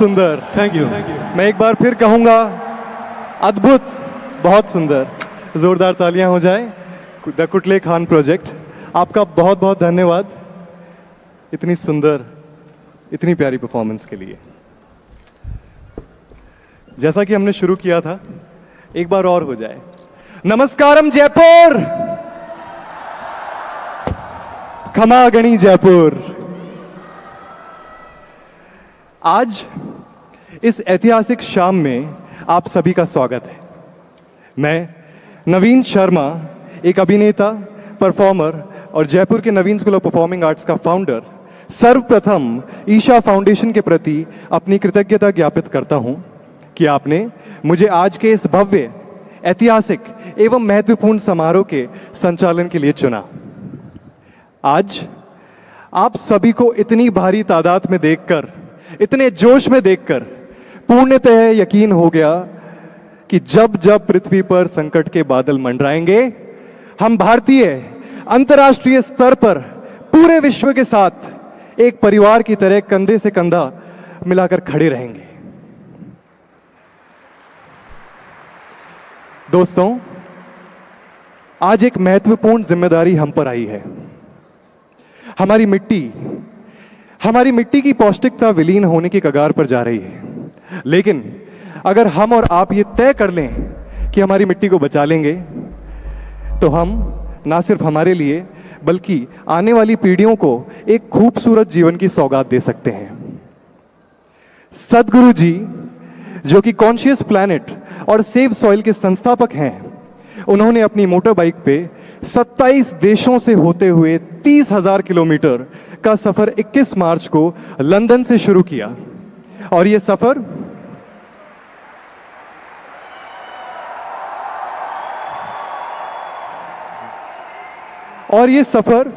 सुंदर। Thank you. मैं एक बार फिर कहूंगा, अद्भुत, बहुत सुंदर। जोरदार तालियां हो जाए। द कुटले खान प्रोजेक्ट, आपका बहुत बहुत धन्यवाद इतनी सुंदर, इतनी प्यारी परफॉर्मेंस के लिए। जैसा कि हमने शुरू किया था, एक बार और हो जाए। नमस्कारम जयपुर, खमा गणी जयपुर। आज इस ऐतिहासिक शाम में आप सभी का स्वागत है। मैं नवीन शर्मा, एक अभिनेता, परफॉर्मर और जयपुर के नवीन स्कूल ऑफ परफॉर्मिंग आर्ट्स का फाउंडर, सर्वप्रथम ईशा फाउंडेशन के प्रति अपनी कृतज्ञता ज्ञापित करता हूं कि आपने मुझे आज के इस भव्य, ऐतिहासिक एवं महत्वपूर्ण समारोह के संचालन के लिए चुना। आज आप सभी को इतनी भारी तादाद में देखकर, इतने जोश में देखकर पूर्णतः यकीन हो गया कि जब जब पृथ्वी पर संकट के बादल मंडराएंगे, हम भारतीय अंतर्राष्ट्रीय स्तर पर पूरे विश्व के साथ एक परिवार की तरह कंधे से कंधा मिलाकर खड़े रहेंगे। दोस्तों, आज एक महत्वपूर्ण जिम्मेदारी हम पर आई है। हमारी मिट्टी की पौष्टिकता विलीन होने की कगार पर जा रही है। लेकिन अगर हम और आप ये तय कर लें कि हमारी मिट्टी को बचा लेंगे, तो हम ना सिर्फ हमारे लिए बल्कि आने वाली पीढ़ियों को एक खूबसूरत जीवन की सौगात दे सकते हैं। सदगुरु जी, जो कि कॉन्शियस प्लैनेट और सेव सॉइल के संस्थापक हैं, उन्होंने अपनी मोटर बाइक पे 27 देशों से होते हुए 30,000 किलोमीटर का सफर 21 मार्च को लंदन से शुरू किया। और ये सफर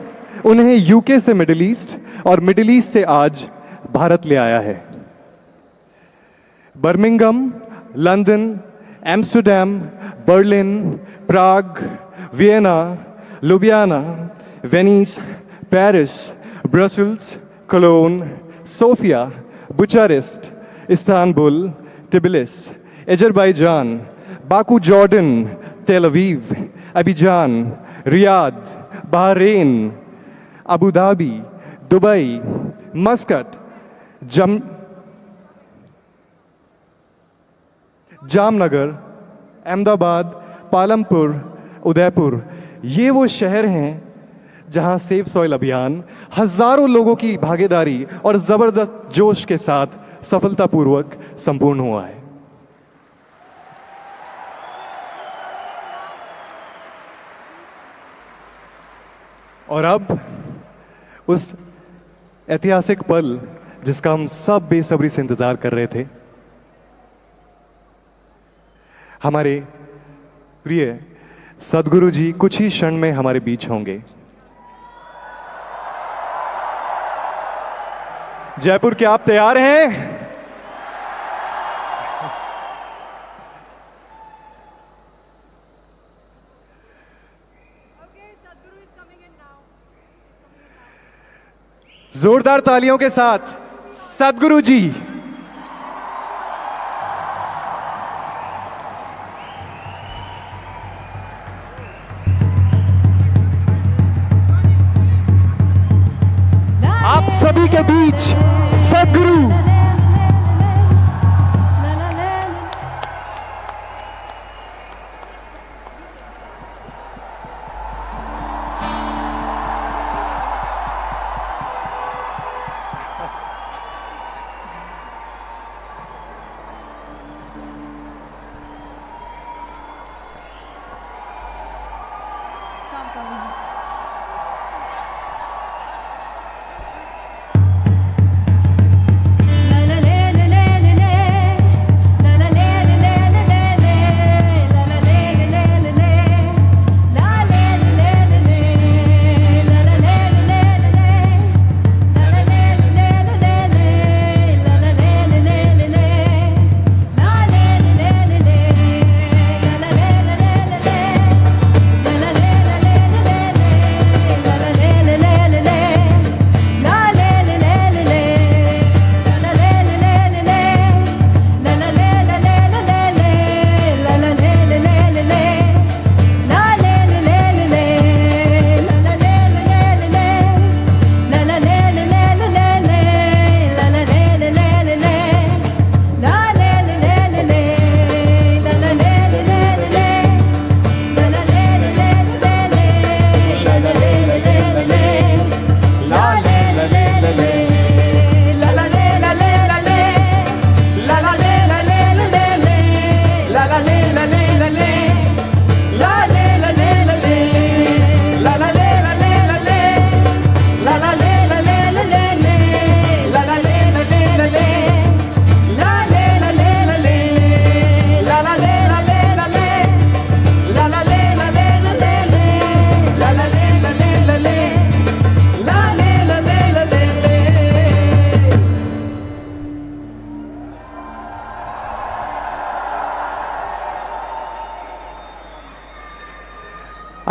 उन्हें यूके से मिडिल ईस्ट और मिडिल ईस्ट से आज भारत ले आया है। Birmingham, London, Amsterdam, Berlin, Prague, Vienna, Ljubljana, Venice, Paris, Brussels, Cologne, Sofia, Bucharest, Istanbul, Tbilisi, Azerbaijan, Baku Jordan, Tel Aviv, Abidjan, Riyadh, Bahrain, Abu Dhabi, Dubai, Muscat, Jamnagar, Ahmedabad, Palampur, Udaipur, ये वो शहर हैं जहां सेव सॉइल अभियान हजारों लोगों की भागीदारी और जबरदस्त जोश के साथ सफलतापूर्वक संपूर्ण हुआ है। और अब उस ऐतिहासिक पल जिसका हम सब बेसब्री से इंतजार कर रहे थे, हमारे प्रिय सदगुरु जी कुछ ही क्षण में हमारे बीच होंगे। जयपुर, क्या आप तैयार हैं? जोरदार तालियों के साथ सदगुरु जी। आप सभी के बीच सदगुरु।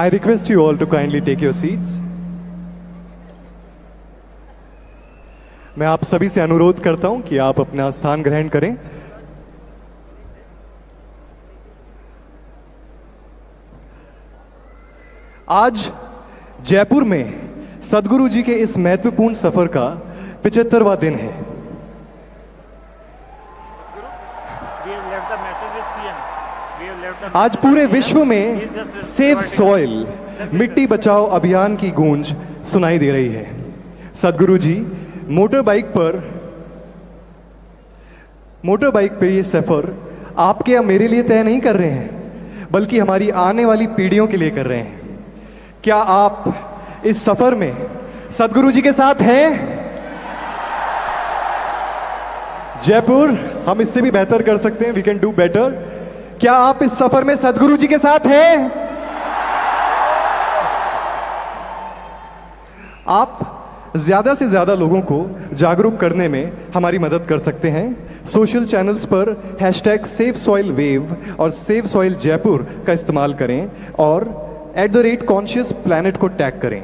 I request you all to kindly take your seats. मैं आप सभी से अनुरोध करता हूं कि आप अपना स्थान ग्रहण करें। आज जयपुर में सदगुरु जी के इस महत्वपूर्ण सफर का 75वां दिन है। आज पूरे विश्व में सेव सॉइल, मिट्टी बचाओ अभियान की गूंज सुनाई दे रही है। सदगुरु जी मोटर बाइक पे ये सफर आपके या मेरे लिए तय नहीं कर रहे हैं, बल्कि हमारी आने वाली पीढ़ियों के लिए कर रहे हैं। क्या आप इस सफर में सदगुरु जी के साथ हैं? जयपुर, हम इससे भी बेहतर कर सकते हैं, वी कैन डू बेटर। क्या आप इस सफर में सदगुरु जी के साथ हैं? आप ज्यादा से ज्यादा लोगों को जागरूक करने में हमारी मदद कर सकते हैं। सोशल चैनल्स पर #SaveSoilWave और सेव सॉइल जयपुर का इस्तेमाल करें और @ConsciousPlanet को टैग करें।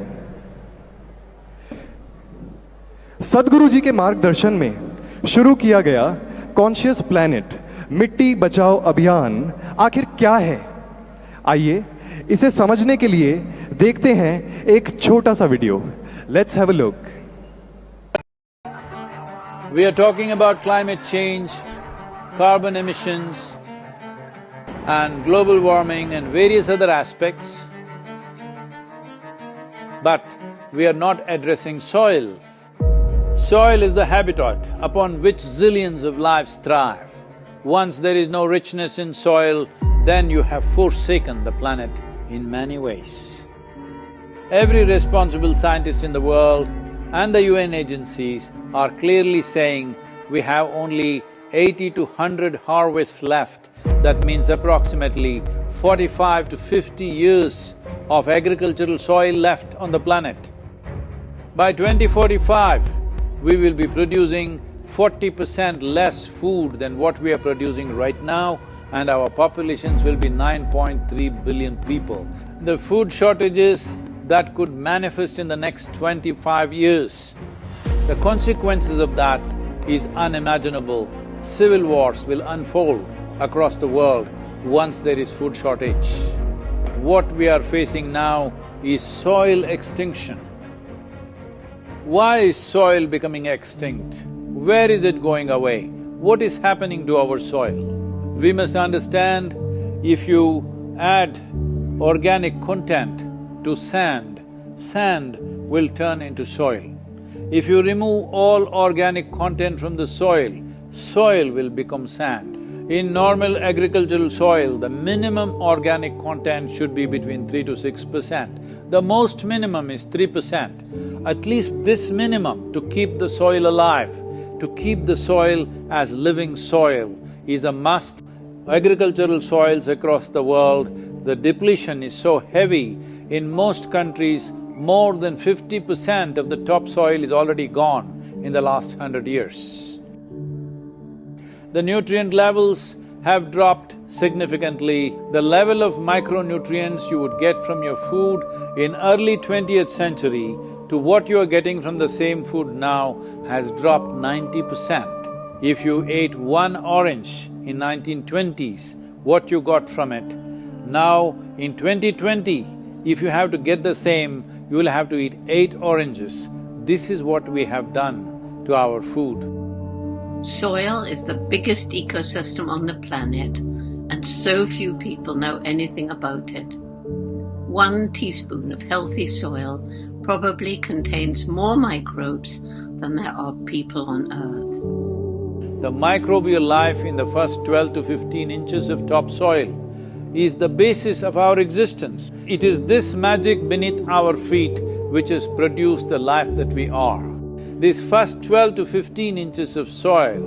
सदगुरु जी के मार्गदर्शन में शुरू किया गया कॉन्शियस प्लैनेट मिट्टी बचाओ अभियान आखिर क्या है? आइए इसे समझने के लिए देखते हैं एक छोटा सा video. Let's have a look. We are talking about climate change, carbon emissions and global warming and various other aspects, but we are not addressing soil. Soil is the habitat upon which zillions of lives thrive. Once there is no richness in soil, then you have forsaken the planet in many ways. Every responsible scientist in the world and the UN agencies are clearly saying we have only 80 to 100 harvests left. That means approximately 45 to 50 years of agricultural soil left on the planet. By 2045, we will be producing 40% less food than what we are producing right now, and our populations will be 9.3 billion people. The food shortages that could manifest in the next 25 years, the consequences of that is unimaginable. Civil wars will unfold across the world once there is food shortage. What we are facing now is soil extinction. Why is soil becoming extinct? Where is it going away? What is happening to our soil? We must understand, if you add organic content to sand, sand will turn into soil. If you remove all organic content from the soil, soil will become sand. In normal agricultural soil, the minimum organic content should be between 3 to 6%. The most minimum is 3%. At least this minimum to keep the soil alive, to keep the soil as living soil is a must. Agricultural soils across the world, the depletion is so heavy. In most countries, more than 50% of the topsoil is already gone in the last 100 years. The nutrient levels have dropped significantly. The level of micronutrients you would get from your food in early 20th century to what you are getting from the same food now has dropped 90%. If you ate one orange in 1920s, what you got from it, now in 2020, if you have to get the same, you will have to eat 8 oranges. This is what we have done to our food. Soil is the biggest ecosystem on the planet, and so few people know anything about it. 1 teaspoon of healthy soil probably contains more microbes than there are people on Earth. The microbial life in the first 12 to 15 inches of topsoil is the basis of our existence. It is this magic beneath our feet which has produced the life that we are. This first 12 to 15 inches of soil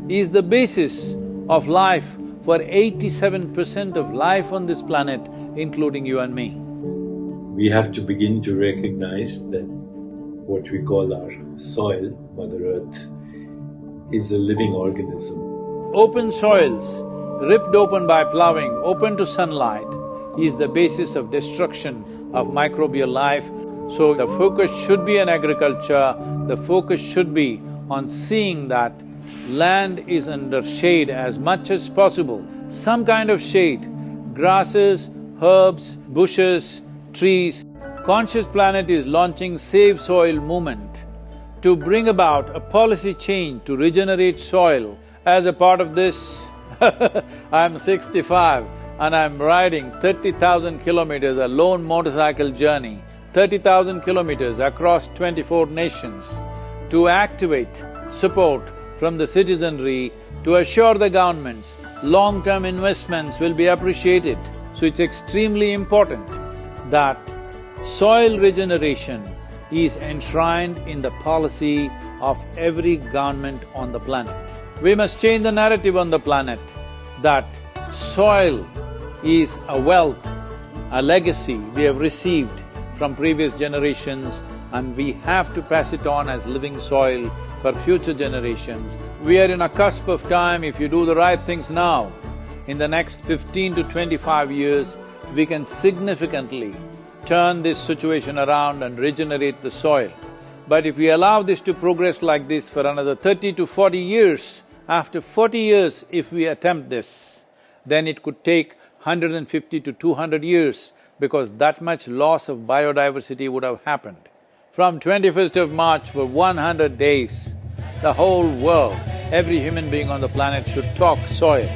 is the basis of life for 87% of life on this planet, including you and me. We have to begin to recognize that what we call our soil, Mother Earth, is a living organism. Open soils, ripped open by ploughing, open to sunlight, is the basis of destruction of microbial life. So the focus should be on agriculture, the focus should be on seeing that land is under shade as much as possible, some kind of shade, grasses, herbs, bushes, trees. Conscious Planet is launching Save Soil movement to bring about a policy change to regenerate soil. As a part of this, I'm 65 and I'm riding 30,000 kilometers, a lone motorcycle journey, 30,000 kilometers across 24 nations to activate support from the citizenry to assure the governments long-term investments will be appreciated. So it's extremely important that soil regeneration is enshrined in the policy of every government on the planet. We must change the narrative on the planet that soil is a wealth, a legacy we have received from previous generations, and we have to pass it on as living soil for future generations. We are in a cusp of time. If you do the right things now, in the next 15 to 25 years, we can significantly turn this situation around and regenerate the soil. But if we allow this to progress like this for another 30 to 40 years, after 40 years if we attempt this, then it could take 150 to 200 years because that much loss of biodiversity would have happened. From 21st of March for 100 days, the whole world, every human being on the planet should talk soil.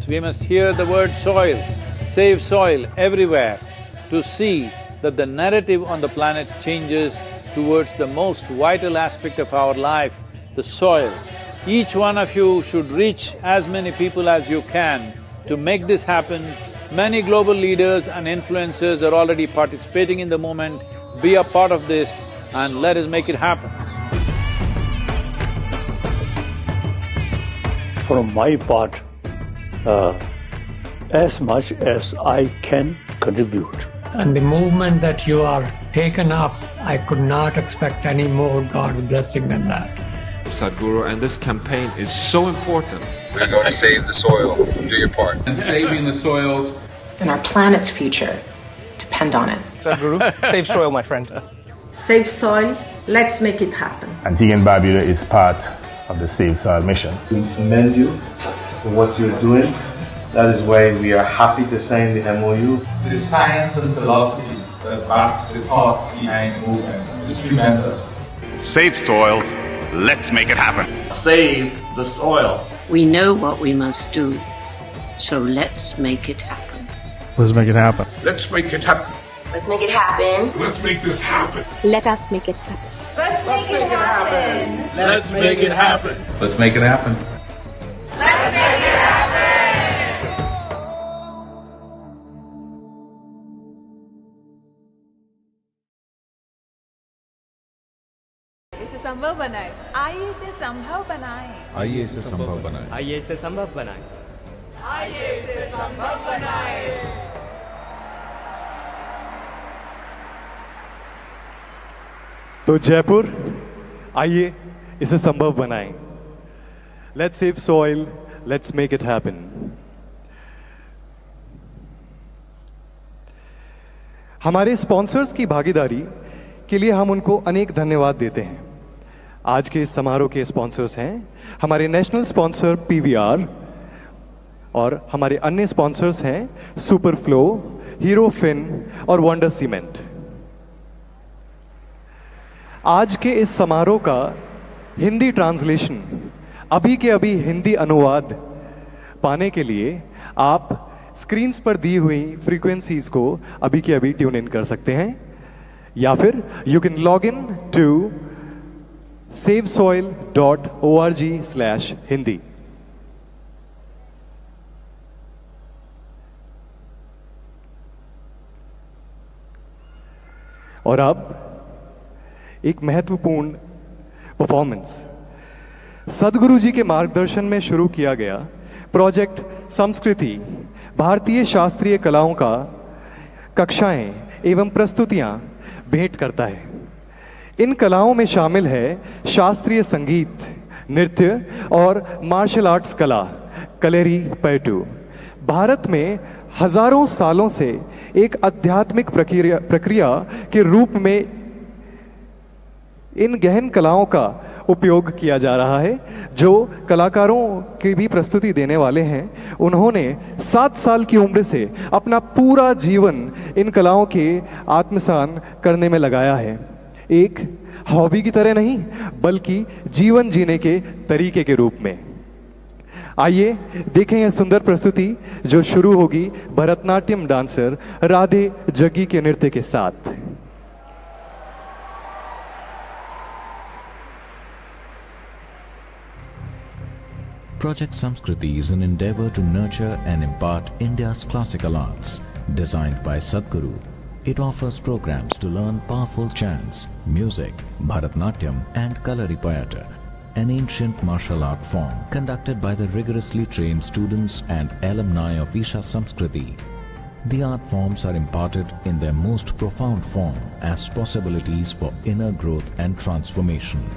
So we must hear the word soil, save soil everywhere to see that the narrative on the planet changes towards the most vital aspect of our life, the soil. Each one of you should reach as many people as you can to make this happen. Many global leaders and influencers are already participating in the movement. Be a part of this and let us make it happen. From my part, as much as I can contribute. And the movement that you are taken up, I could not expect any more God's blessing than that. Sadhguru, and this campaign is so important. We're going to save the soil. Do your part. And saving the soils. And our planet's future depend on it. Sadhguru, save soil, my friend. Save soil, let's make it happen. Antigua and Barbuda is part of the Save Soil mission. We commend you for what you're doing. That is why we are happy to sign the MOU. The science and philosophy that backs the thought behind the movement is tremendous. Save soil, let's make it happen. Save the soil. We know what we must do, so let's make it happen. Let's make it happen. Let's make it happen. Let's make it happen. Let's make this happen. Let us make it happen. Let's make it happen. Let's make it happen. Let's make it happen. Let's make it happen. इसे संभव बनाएं। आइए इसे संभव बनाएं। आइए इसे संभव बनाएं। आइए इसे संभव बनाएं। आइए इसे संभव बनाएं। तो जयपुर, आइए इसे संभव बनाएं। Let's save soil, let's make it happen. हमारे स्पॉन्सर्स की भागीदारी के लिए हम उनको अनेक धन्यवाद देते हैं। आज के इस समारोह के स्पॉन्सर्स हैं हमारे नेशनल स्पॉन्सर पीवीआर और हमारे अन्य स्पॉन्सर्स हैं सुपरफ्लो, हीरो फिन और वंडर सीमेंट। आज के इस समारोह का हिंदी ट्रांसलेशन, अभी के अभी हिंदी अनुवाद पाने के लिए आप स्क्रीन्स पर दी हुई फ्रीक्वेंसीज को अभी के अभी ट्यून इन कर सकते हैं, या फिर you can log in to savesoil.org/hindi। और अब एक महत्वपूर्ण परफॉर्मेंस सदगुरु जी के मार्गदर्शन में शुरू किया गया प्रोजेक्ट संस्कृति भारतीय शास्त्रीय कलाओं का कक्षाएं एवं प्रस्तुतियां भेंट करता है। इन कलाओं में शामिल है शास्त्रीय संगीत, नृत्य और मार्शल आर्ट्स कला, कलेरी पैटू। भारत में हजारों सालों से एक आध्यात्मिक प्रक्रिया के रूप में इन गहन कलाओं का उपयोग किया जा रहा है। जो कलाकारों की भी प्रस्तुति देने वाले हैं, उन्होंने 7 साल की उम्र से अपना पूरा जीवन इन कलाओं के आत्मसान करने में लगाया है। एक हॉबी की तरह नहीं, बल्कि जीवन जीने के तरीके के रूप में। आइए देखें यह सुंदर प्रस्तुति जो शुरू होगी भरतनाट्यम डांसर राधे जग्गी के नृत्य के साथ। Project Samskriti is an endeavor to nurture and impart India's classical arts. Designed by Sadhguru, it offers programs to learn powerful chants, music, Bharatnatyam and Kalaripayattu, an ancient martial art form conducted by the rigorously trained students and alumni of Isha Samskriti. The art forms are imparted in their most profound form as possibilities for inner growth and transformation.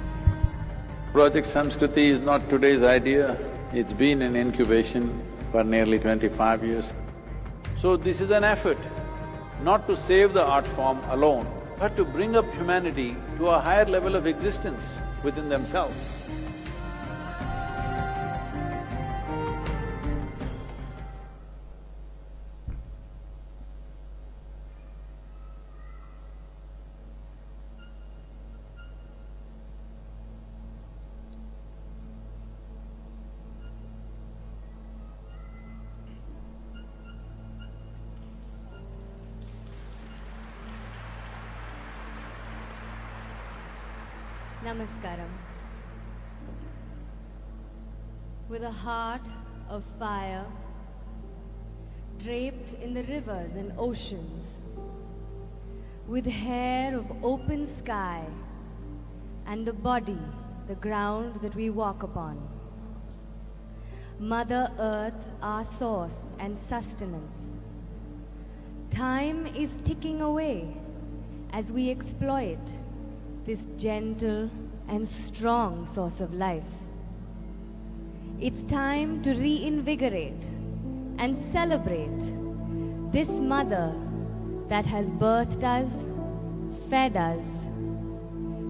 Project Samskriti is not today's idea. It's been in incubation for nearly 25 years. So this is an effort, not to save the art form alone, but to bring up humanity to a higher level of existence within themselves. Namaskaram. With a heart of fire, draped in the rivers and oceans, with hair of open sky, and the body, the ground that we walk upon. Mother Earth, our source and sustenance. Time is ticking away as we exploit this gentle and strong source of life. It's time to reinvigorate and celebrate this mother that has birthed us, fed us,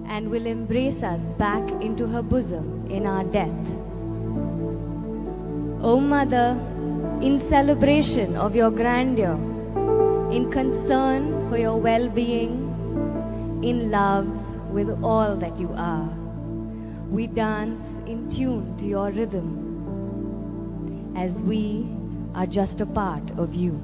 and will embrace us back into her bosom in our death. O Mother, in celebration of your grandeur, in concern for your well-being, in love with all that you are, we dance in tune to your rhythm, as we are just a part of you.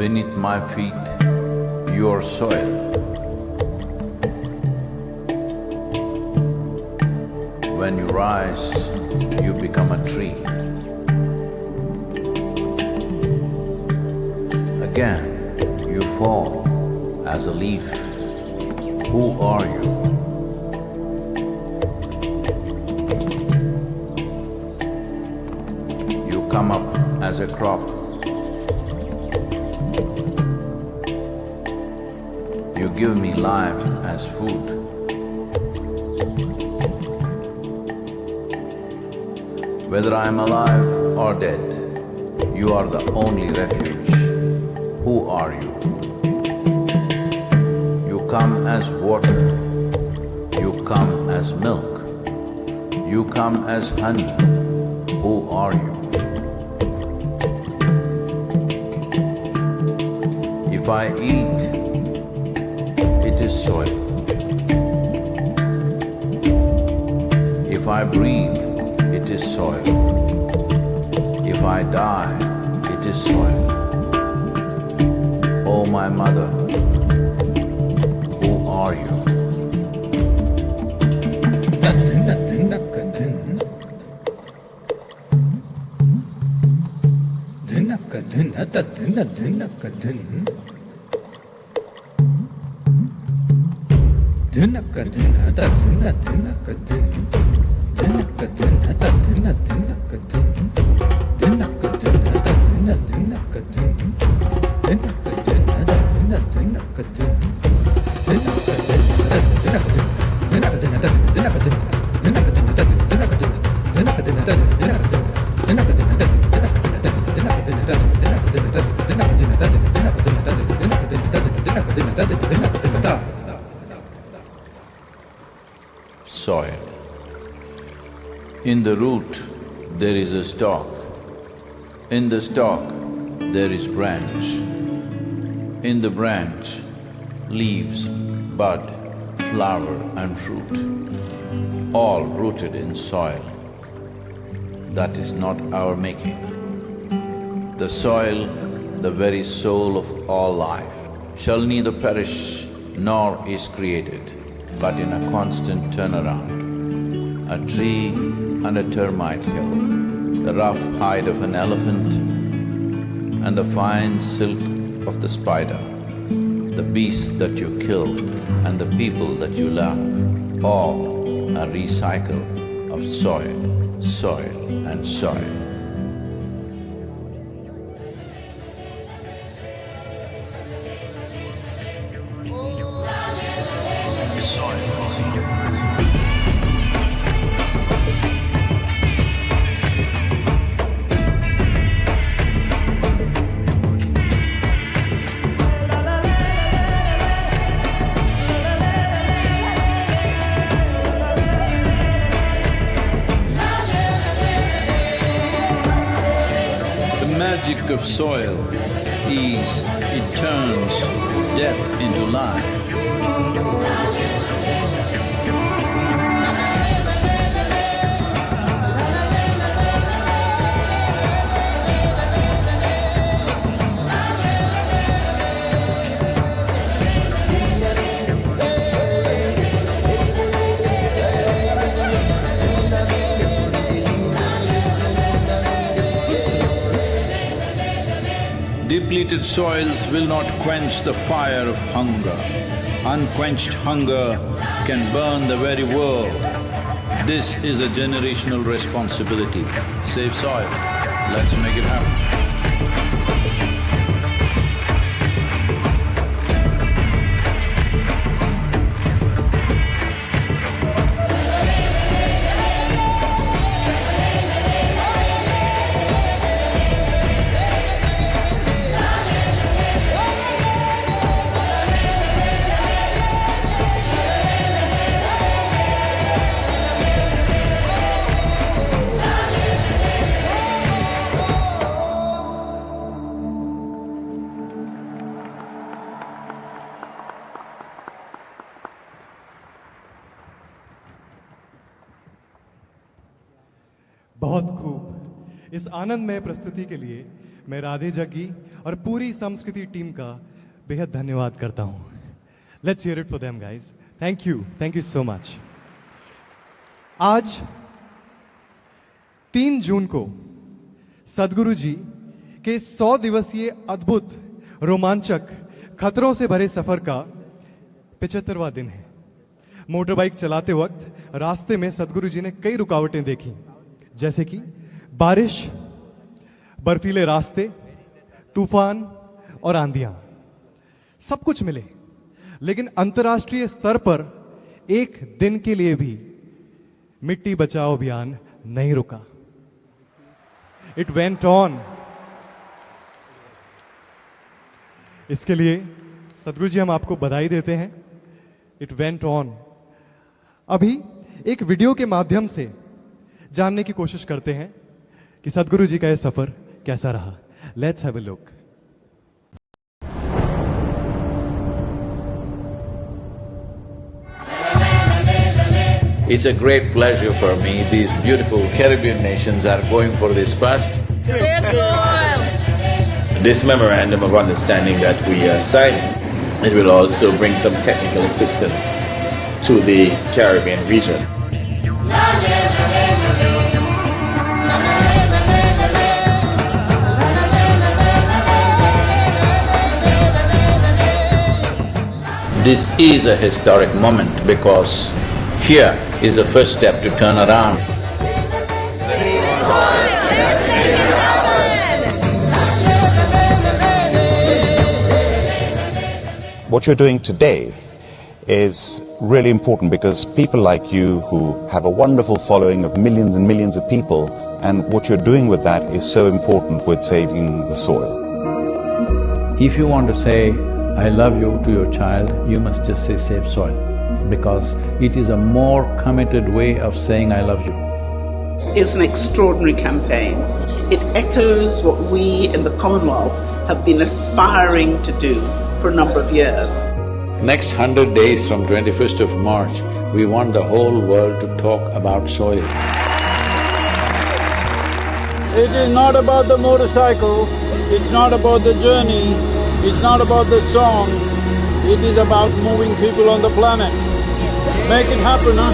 Beneath my feet, your soil. When you rise, you become a tree. Again, you fall as a leaf. Who are you? You come up as a crop. You give me life as food. Whether I am alive or dead, you are the only refuge. Who are you? You come as water. You come as milk. You come as honey. Who are you? If I eat, it is soil. If I breathe, it is soil. If I die, it is soil. Oh, my mother, who are you? Soil. In the root, there is a stalk. In the stalk, there is branch. In the branch, leaves, bud, flower and fruit, all rooted in soil. That is not our making. The soil, the very soul of all life, shall neither perish nor is created, but in a constant turnaround. A tree and a termite hill, the rough hide of an elephant and the fine silk of the spider, the beasts that you kill and the people that you love, all a recycle of soil, soil and soil. The magic of soil is it turns death into life. Depleted soils will not quench the fire of hunger. Unquenched hunger can burn the very world. This is a generational responsibility. Save soil. Let's make it happen. बहुत खूब। इस आनंदमय प्रस्तुति के लिए मैं राधे जग्गी और पूरी संस्कृति टीम का बेहद धन्यवाद करता हूं। Let's hear it for them guys. Thank you so much. आज 3 जून को सद्गुरु जी के 100 दिवसीय अद्भुत, रोमांचक, खतरों से भरे सफर का 75वां दिन है। मोटर बाइक चलाते वक्त रास्ते में सद्गुरु जी ने कई रुकावटें देखी, जैसे कि बारिश, बर्फीले रास्ते, तूफान और आंधियां। सब कुछ मिले, लेकिन अंतर्राष्ट्रीय स्तर पर एक दिन के लिए भी मिट्टी बचाओ अभियान नहीं रुका। It went on. इसके लिए सद्गुरु जी हम आपको बधाई देते हैं। It went on. अभी एक वीडियो के माध्यम से जानने की कोशिश करते हैं कि सद्गुरु जी का यह सफर कैसा रहा। Let's have a look. It's a great pleasure for me. These beautiful Caribbean nations are going for this first. This memorandum of understanding that we are signing, it will also bring some technical assistance to the Caribbean region. This is a historic moment because here is the first step to turn around. What you're doing today is really important because people like you who have a wonderful following of millions and millions of people, and what you're doing with that is so important with saving the soil. If you want to say, I love you to your child, you must just say save soil, because it is a more committed way of saying I love you. It's an extraordinary campaign. It echoes what we in the Commonwealth have been aspiring to do for a number of years. Next 100 days from 21st of March, we want the whole world to talk about soil. It is not about the motorcycle, it's not about the journey, it's not about the song, it is about moving people on the planet. Make it happen, huh?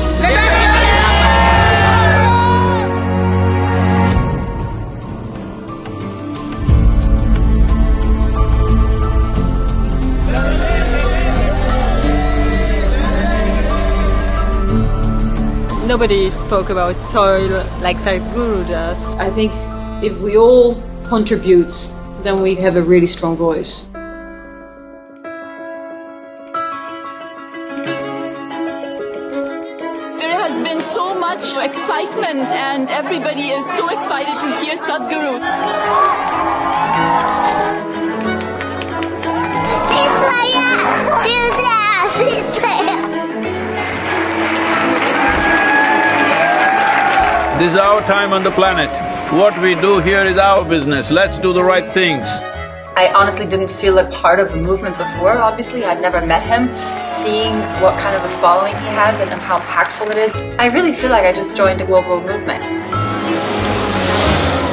Nobody spoke about soil like Sadhguru does. I think if we all contribute, then we have a really strong voice. There has been so much excitement and everybody is so excited to hear Sadhguru. This is our time on the planet. What we do here is our business. Let's do the right things. I honestly didn't feel like part of the movement before. Obviously, I'd never met him. Seeing what kind of a following he has and how impactful it is, I really feel like I just joined a global movement.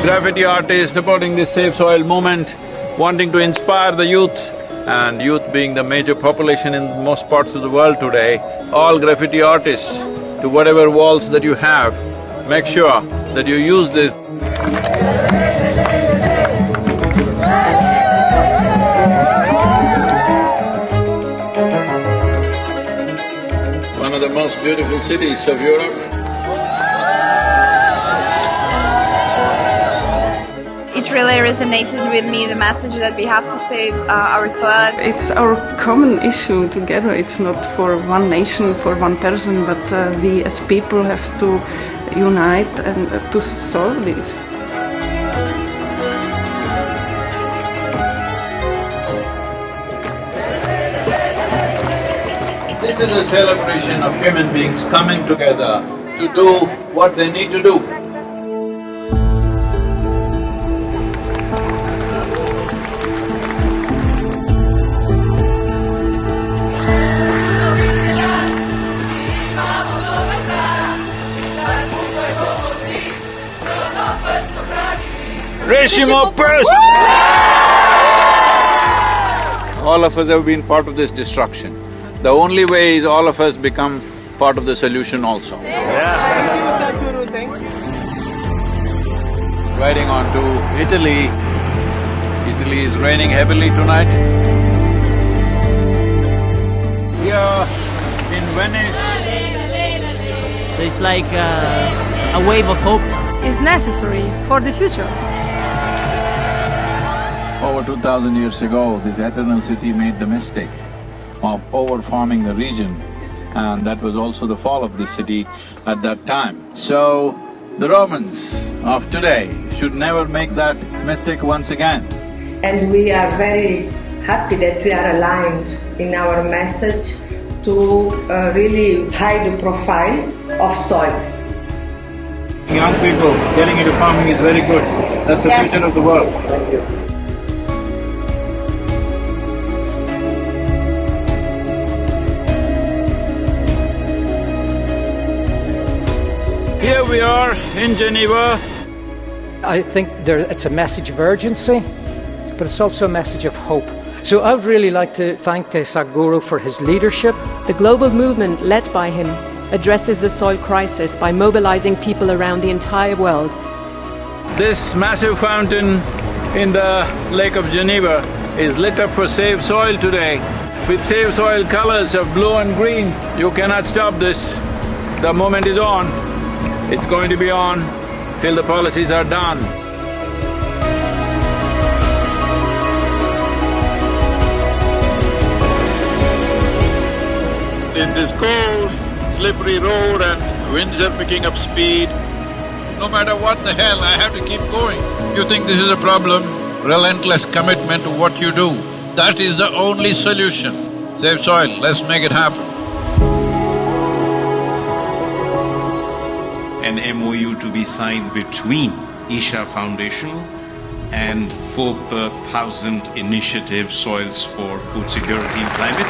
Graffiti artists supporting this Save Soil movement, wanting to inspire the youth, and youth being the major population in most parts of the world today, all graffiti artists, to whatever walls that you have, make sure that you use this. One of the most beautiful cities of Europe. It really resonated with me, the message that we have to save our soil. It's our common issue together. It's not for one nation, for one person, but we as people have to unite and to solve this. This is a celebration of human beings coming together to do what they need to do. Reshimo person! All of us have been part of this destruction. The only way is all of us become part of the solution also. Sadhguru, thank you. Riding on to Italy. Italy is raining heavily tonight. We are in Venice. So it's like a wave of hope. Is necessary for the future. Over 2000 years ago, this eternal city made the mistake of over-farming the region, and that was also the fall of the city at that time. So, the Romans of today should never make that mistake once again. And we are very happy that we are aligned in our message to really hide the profile of soils. Young people getting into farming is very good. That's the future of the world. Thank you. Here we are in Geneva. I think it's a message of urgency, but it's also a message of hope. So I would really like to thank Sadhguru for his leadership. The global movement led by him addresses the soil crisis by mobilizing people around the entire world. This massive fountain in the Lake of Geneva is lit up for Save Soil today with Save Soil colors of blue and green. You cannot stop this. The moment is on. It's going to be on till the policies are done. In this cold, slippery road and winds are picking up speed, no matter what the hell, I have to keep going. You think this is a problem? Relentless commitment to what you do. That is the only solution. Save soil, let's make it happen. An MOU to be signed between Isha Foundation and 4,000 Initiative Soils for Food Security and Climate.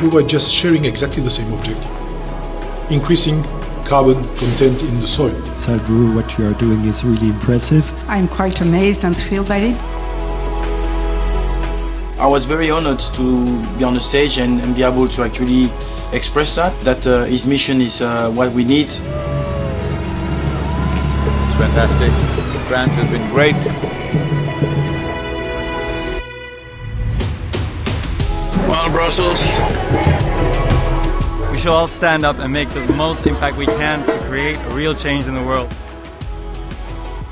We were just sharing exactly the same objective, increasing carbon content in the soil. Sadhguru, what you are doing is really impressive. I'm quite amazed and thrilled by it. I was very honored to be on the stage and be able to actually express that his mission is what we need. It's fantastic. France has been great. Well, Brussels. We should all stand up and make the most impact we can to create a real change in the world.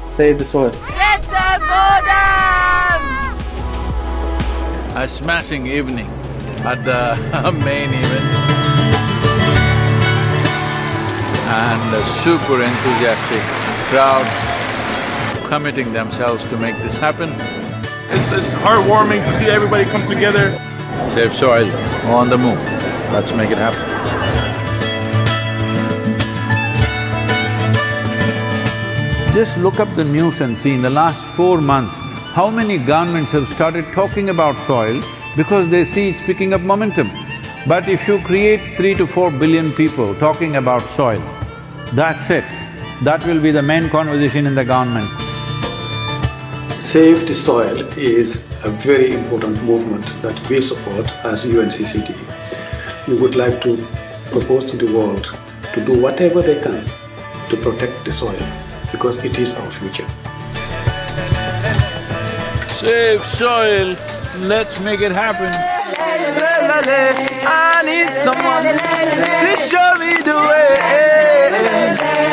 Save the soil. Get them bottom! A smashing evening at the main event. And a super enthusiastic crowd committing themselves to make this happen. It's heartwarming to see everybody come together. Save soil, on the move. Let's make it happen. Just look up the news and see in the last 4 months, how many governments have started talking about soil because they see it's picking up momentum. But if you create 3 to 4 billion people talking about soil, that's it. That will be the main conversation in the government. Save the Soil is a very important movement that we support as UNCCD. We would like to propose to the world to do whatever they can to protect the soil because it is our future. Save soil, let's make it happen. I need someone to show me the way.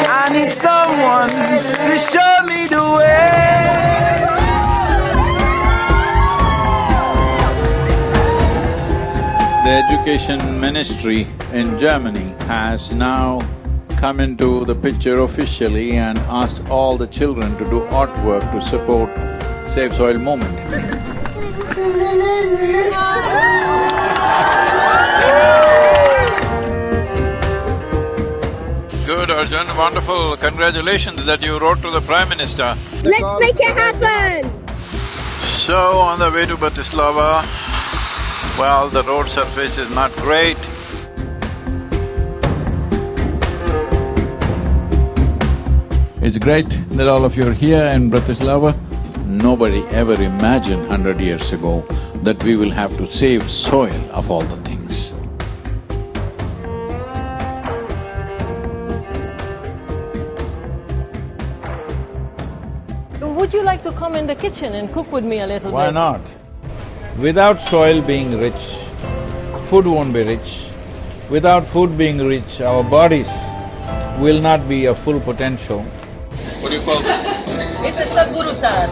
I need someone to show me the way. The Education Ministry in Germany has now come into the picture officially and asked all the children to do artwork to support Save Soil movement. Good, Arjun, wonderful. Congratulations that you wrote to the Prime Minister. Let's make it happen! So, on the way to Bratislava, well, the road surface is not great. It's great that all of you are here in Bratislava. Nobody ever imagined 100 years ago that we will have to save soil of all the things. Would you like to come in the kitchen and cook with me a little bit? Why not? Without soil being rich, food won't be rich. Without food being rich, our bodies will not be of full potential. What do you call that? It's a Sadhguru sir.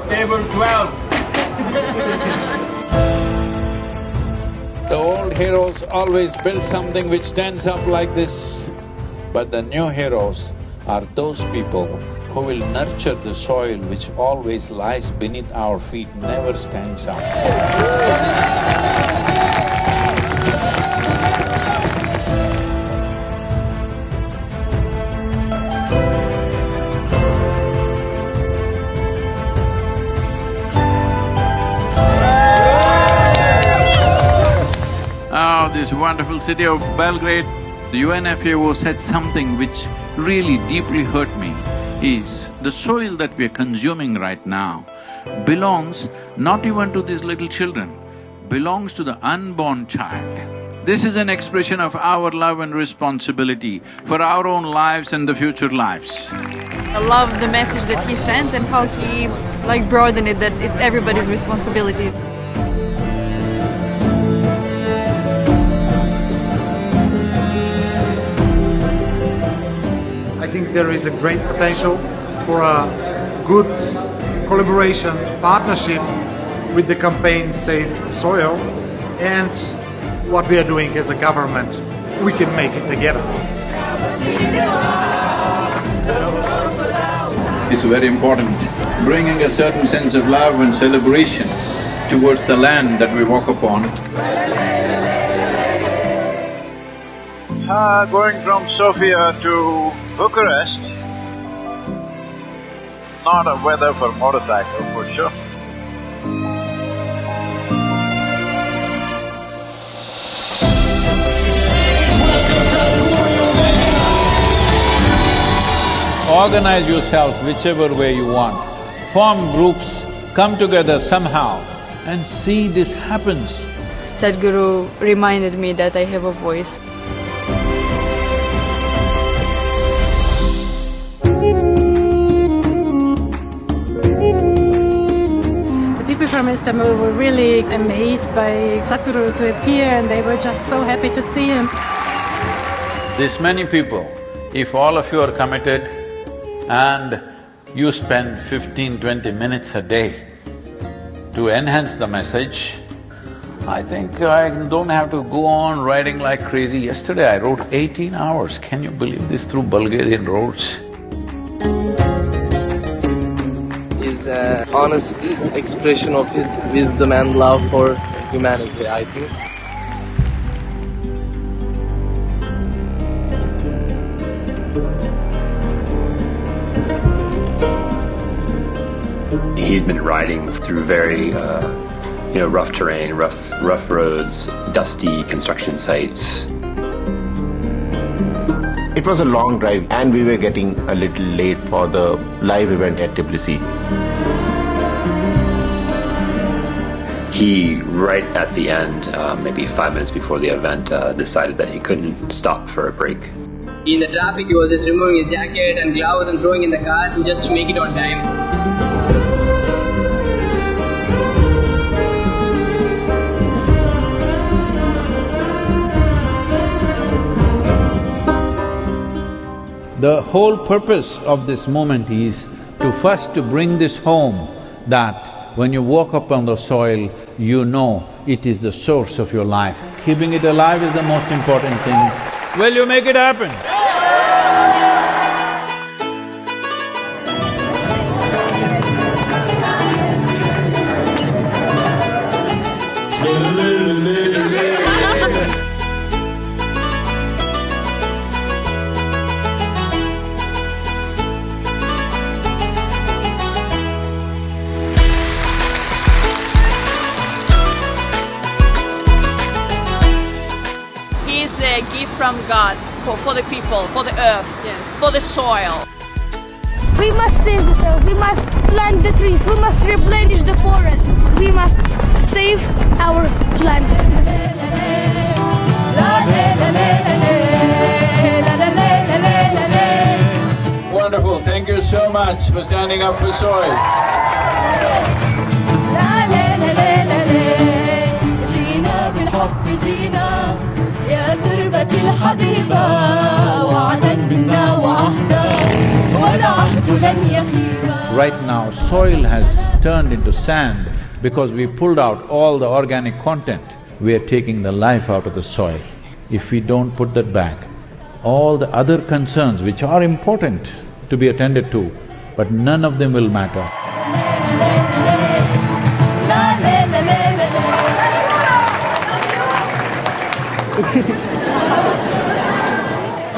Table 12. The old heroes always built something which stands up like this, but the new heroes are those people who will nurture the soil which always lies beneath our feet, never stands up. This wonderful city of Belgrade, the UNFAO said something which really deeply hurt me, is the soil that we are consuming right now belongs not even to these little children, belongs to the unborn child. This is an expression of our love and responsibility for our own lives and the future lives. I love the message that he sent and how he broadened it, that it's everybody's responsibility. I think there is a great potential for a good collaboration, partnership with the campaign Save the Soil, and what we are doing as a government. We can make it together. It's very important, bringing a certain sense of love and celebration towards the land that we walk upon. Going from Sofia to Bucharest, not a weather for motorcycle for sure. Organize yourselves whichever way you want, form groups, come together somehow and see this happens. Sadhguru reminded me that I have a voice. People from Istanbul were really amazed by Sadhguru to appear, and they were just so happy to see him. This many people, if all of you are committed and you spend 15–20 minutes a day to enhance the message, I think I don't have to go on riding like crazy. Yesterday I rode 18 hours, can you believe this, through Bulgarian roads? An honest expression of his wisdom and love for humanity, I think. He's been riding through very, rough terrain, rough roads, dusty construction sites. It was a long drive and we were getting a little late for the live event at Tbilisi. He, right at the end, maybe 5 minutes before the event, decided that he couldn't stop for a break. In the traffic, he was just removing his jacket and gloves and throwing in the car just to make it on time. The whole purpose of this movement is to bring this home, that when you walk upon the soil, you know it is the source of your life. Keeping it alive is the most important thing. Will you make it happen? Gift from God for the people, for the earth, for the soil. We must save the soil, we must plant the trees, we must replenish the forests, we must save our planet. Wonderful, thank you so much for standing up for soil. يا تربة الحبيبة وعدا منا وعهدا والعهد لن يخيبا. Right now, soil has turned into sand because we pulled out all the organic content. We are taking the life out of the soil. If we don't put that back, all the other concerns which are important to be attended to, but none of them will matter.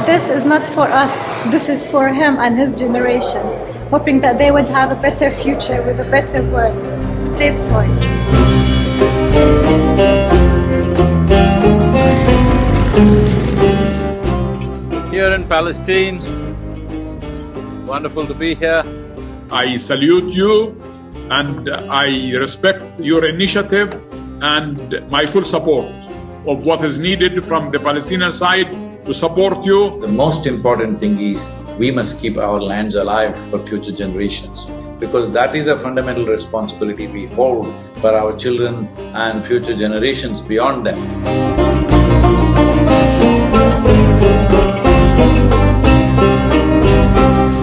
This is not for us, this is for him and his generation, hoping that they would have a better future with a better world. Save soil. Here in Palestine, wonderful to be here. I salute you and I respect your initiative and my full support of what is needed from the Palestinian side to support you. The most important thing is we must keep our lands alive for future generations, because that is a fundamental responsibility we hold for our children and future generations beyond them.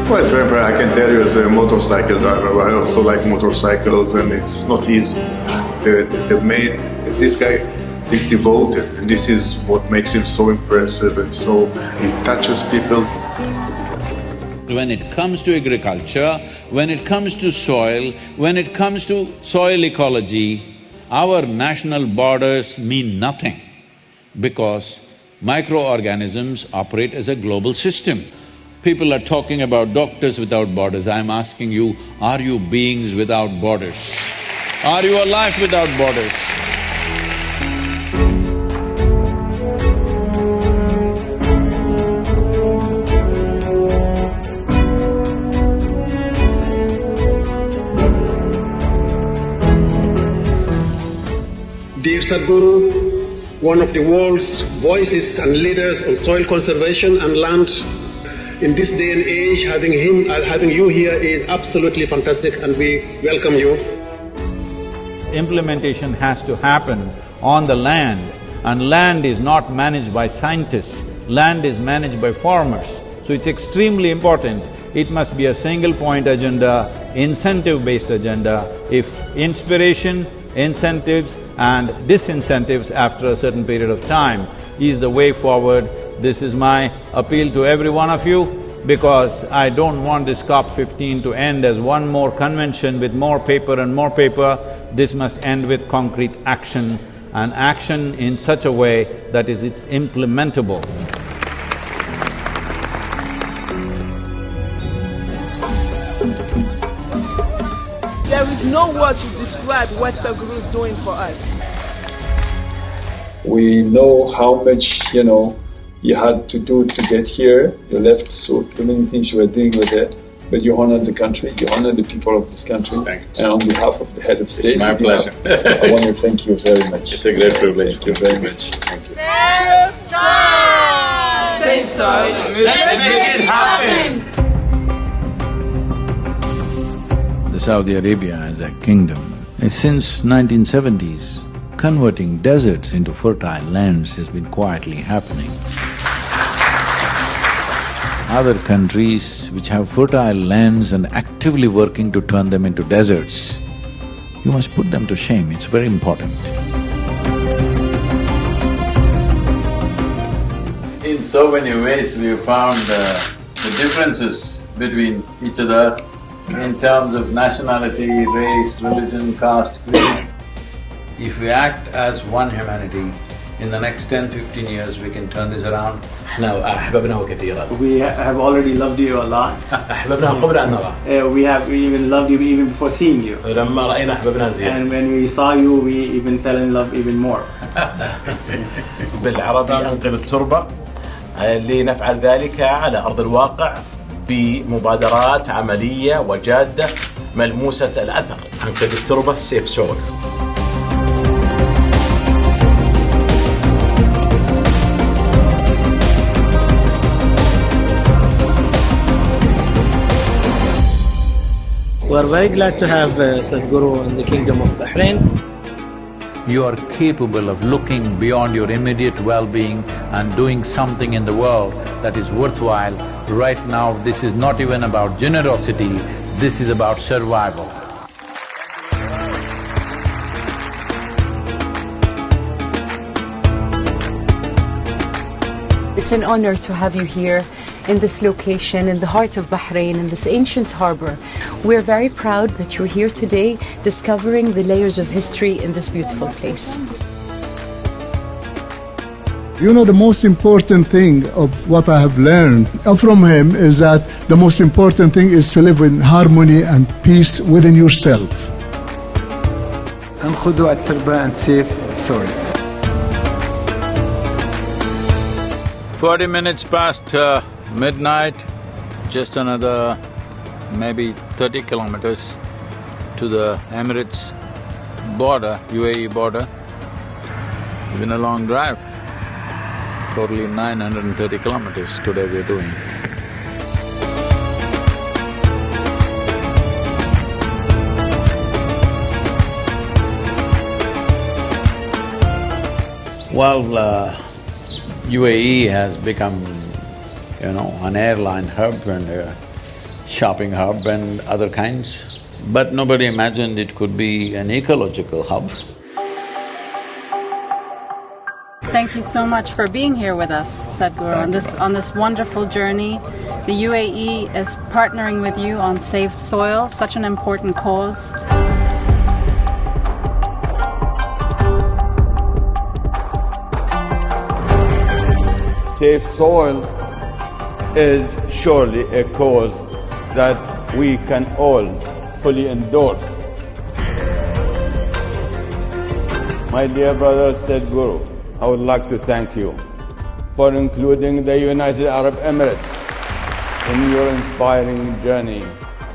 Well, it's very important. I can tell you as a motorcycle driver, I also like motorcycles and it's not easy. This guy is devoted, and this is what makes him so impressive, and so he touches people. When it comes to agriculture, when it comes to soil, when it comes to soil ecology, our national borders mean nothing, because microorganisms operate as a global system. People are talking about doctors without borders. I'm asking you, are you beings without borders? Are you a life without borders? Dear Sadhguru, one of the world's voices and leaders on soil conservation and land, in this day and age, having you here is absolutely fantastic, and we welcome you. Implementation has to happen on the land, and land is not managed by scientists, land is managed by farmers. So it's extremely important. It must be a single point agenda, incentive-based agenda. If inspiration, incentives and disincentives after a certain period of time is the way forward, this is my appeal to every one of you, because I don't want this COP15 to end as one more convention with more paper and more paper. This must end with concrete action, and action in such a way that it's implementable. There is no word to describe what Sadhguru is doing for us. We know how much, you had to do to get here. You left so many things you were doing with it, but you honored the country, you honored the people of this country. And on behalf of the head of state… It's my pleasure. I want to thank you very much. It's a great privilege. Thank you very much. Thank you. Save soil. Let's make it happen! The Saudi Arabia as a kingdom, since 1970s, converting deserts into fertile lands has been quietly happening. Other countries which have fertile lands and actively working to turn them into deserts, you must put them to shame, it's very important. In so many ways, we have found the differences between each other in terms of nationality, race, religion, caste, creed. If we act as one humanity, in the next 10-15 years we can turn this around. We have already loved you a lot. We even loved you even before seeing you. And when we saw you, we even fell in love even more. لنفعل ذلك على أرض الواقع بمبادرات عملية وجادة ملموسة الأثر. أنقذ التربة سيف سول. We are very glad to have Sadhguru in the Kingdom of Bahrain. You are capable of looking beyond your immediate well-being and doing something in the world that is worthwhile. Right now, this is not even about generosity, this is about survival. It's an honor to have you here in this location, in the heart of Bahrain, in this ancient harbor. We're very proud that you're here today, discovering the layers of history in this beautiful place. You know, the most important thing of what I have learned from him is that the most important thing is to live in harmony and peace within yourself. انقذوا التربة and save soil. 40 minutes past midnight, just another maybe 30 kilometers to the Emirates border, UAE border. It's been a long drive. Totally 930 kilometers today we're doing. Well, UAE has become, an airline hub and a shopping hub and other kinds, but nobody imagined it could be an ecological hub. Thank you so much for being here with us, Sadhguru, on this wonderful journey. The UAE is partnering with you on Save Soil, such an important cause. Save Soil is surely a cause that we can all fully endorse. My dear brother Sadhguru, I would like to thank you for including the United Arab Emirates in your inspiring journey.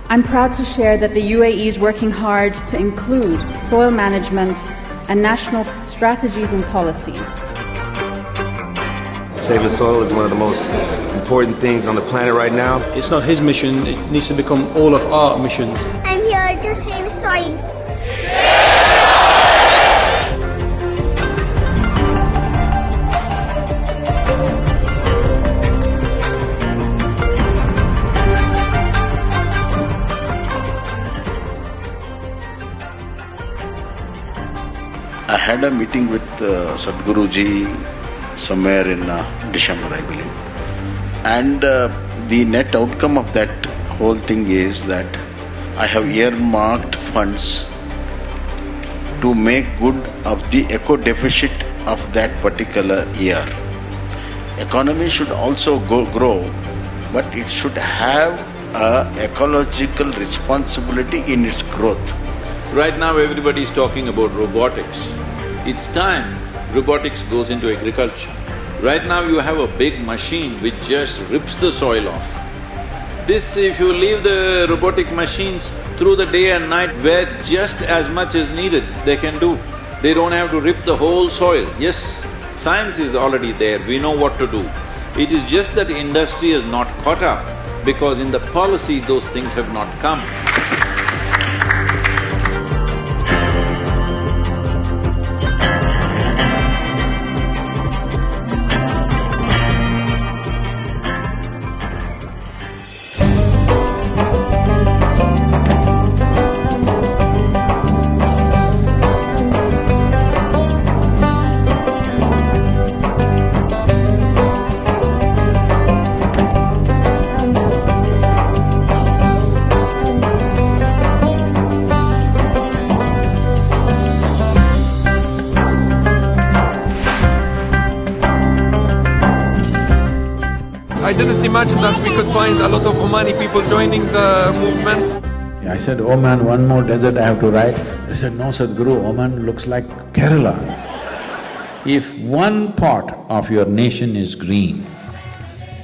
I'm proud to share that the UAE is working hard to include soil management and national strategies and policies. Saving soil is one of the most important things on the planet right now. It's not his mission, it needs to become all of our missions. I'm here to save soil. I had a meeting with Sadhguru ji somewhere in December, I believe. And the net outcome of that whole thing is that I have earmarked funds to make good of the eco deficit of that particular year. Economy should also grow, but it should have an ecological responsibility in its growth. Right now everybody is talking about robotics. It's time robotics goes into agriculture. Right now you have a big machine which just rips the soil off. This, if you leave the robotic machines through the day and night where just as much is needed, they can do. They don't have to rip the whole soil. Yes, science is already there, we know what to do. It is just that industry has not caught up because in the policy those things have not come. I didn't imagine that we could find a lot of Omani people joining the movement. I said, Oman, one more desert I have to ride. They said, no Sadhguru, Oman looks like Kerala. If one part of your nation is green,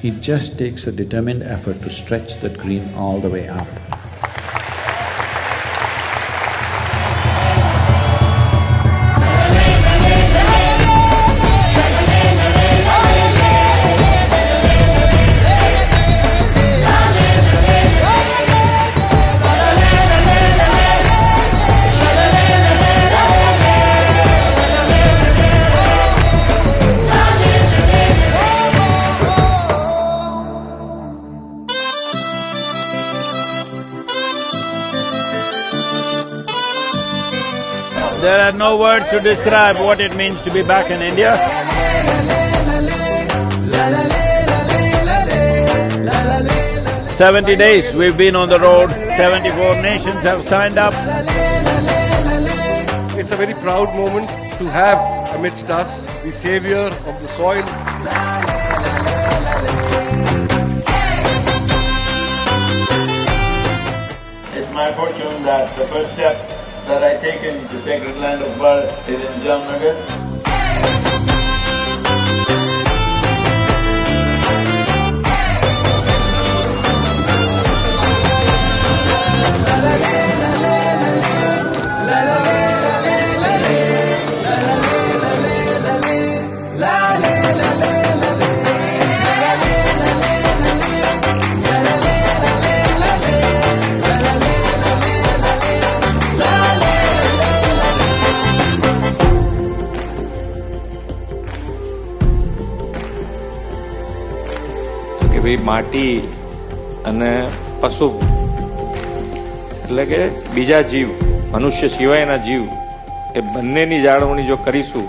It just takes a determined effort to stretch that green all the way up. There are no words to describe what it means to be back in India. 70 days we've been on the road, 74 nations have signed up. It's a very proud moment to have amidst us the savior of the soil. It's my fortune that the first step that I take in the sacred land of birth is in Jamnagar. માટી અને પશુ એટલે કે બીજા જીવ મનુષ્ય સિવાયના જીવ એ બંનેની જાળવણી જો કરીશું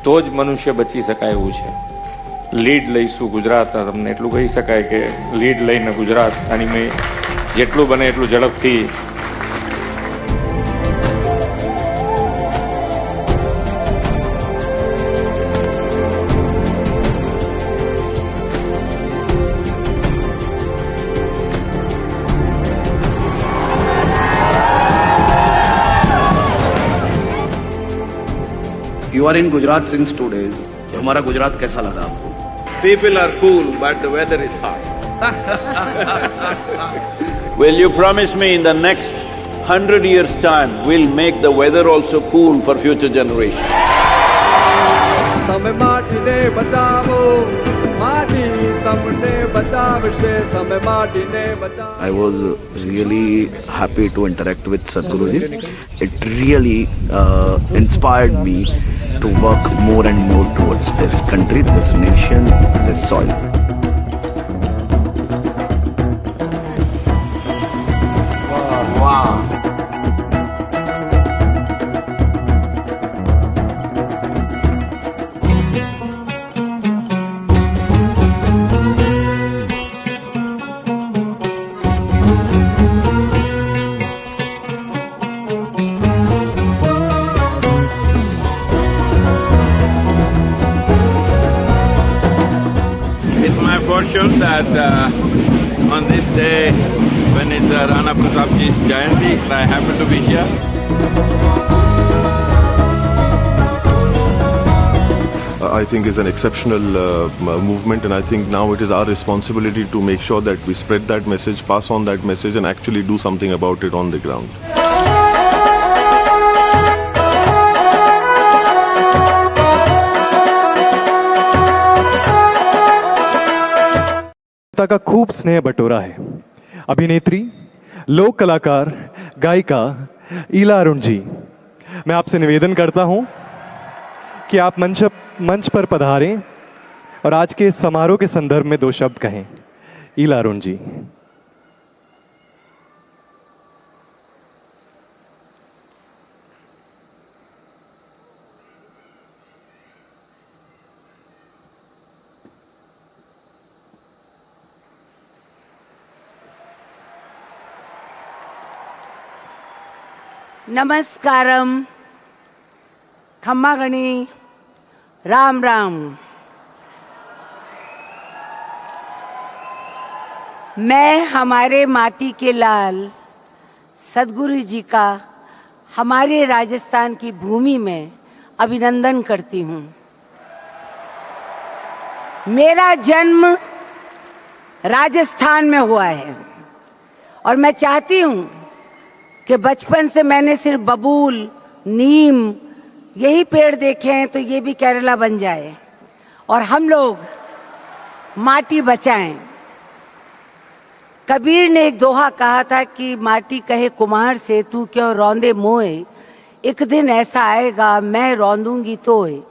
તો જ મનુષ્ય બચી શકાય એવું છે. લીડ લઈશું ગુજરાત, તમને એટલું કહી શકાય કે લીડ લઈને ગુજરાત આની મેં જેટલું બને એટલું ઝડપથી You are in Gujarat since 2 days. हमारा गुजरात कैसा लगा आपको? People are cool, but the weather is hot. Will you promise me in the next 100 years' time, we'll make the weather also cool for future generations? I was really happy to interact with Sadhguruji. It really inspired me to work more and more towards this country, this nation, this soil. Wow. Fortune that on this day, when it's Rana Pratapji's Jayanti, I happen to be here. I think is an exceptional movement, and I think now it is our responsibility to make sure that we spread that message, pass on that message, and actually do something about it on the ground. का खूब स्नेह बटोरा है. अभिनेत्री, लोक कलाकार, गायिका ईला अरुण जी, मैं आपसे निवेदन करता हूं कि आप मंच पर पधारें और आज के इस समारोह के संदर्भ में 2 शब्द कहें. ईला अरुण जी. नमस्कारम, खम्मागणी, राम राम। मैं हमारे माटी के लाल सद्गुरु जी का हमारे राजस्थान की भूमि में अभिनंदन करती हूँ। मेरा जन्म राजस्थान में हुआ है। और मैं चाहती हूँ कि बचपन से मैंने सिर्फ बबूल, नीम यही पेड़ देखे हैं, तो ये भी केरला बन जाए और हम लोग माटी बचाएं। कबीर ने एक दोहा कहा था कि माटी कहे कुम्हार से, तू क्यों रौंदे मोए, एक दिन ऐसा आएगा मैं रौंदूंगी तोए।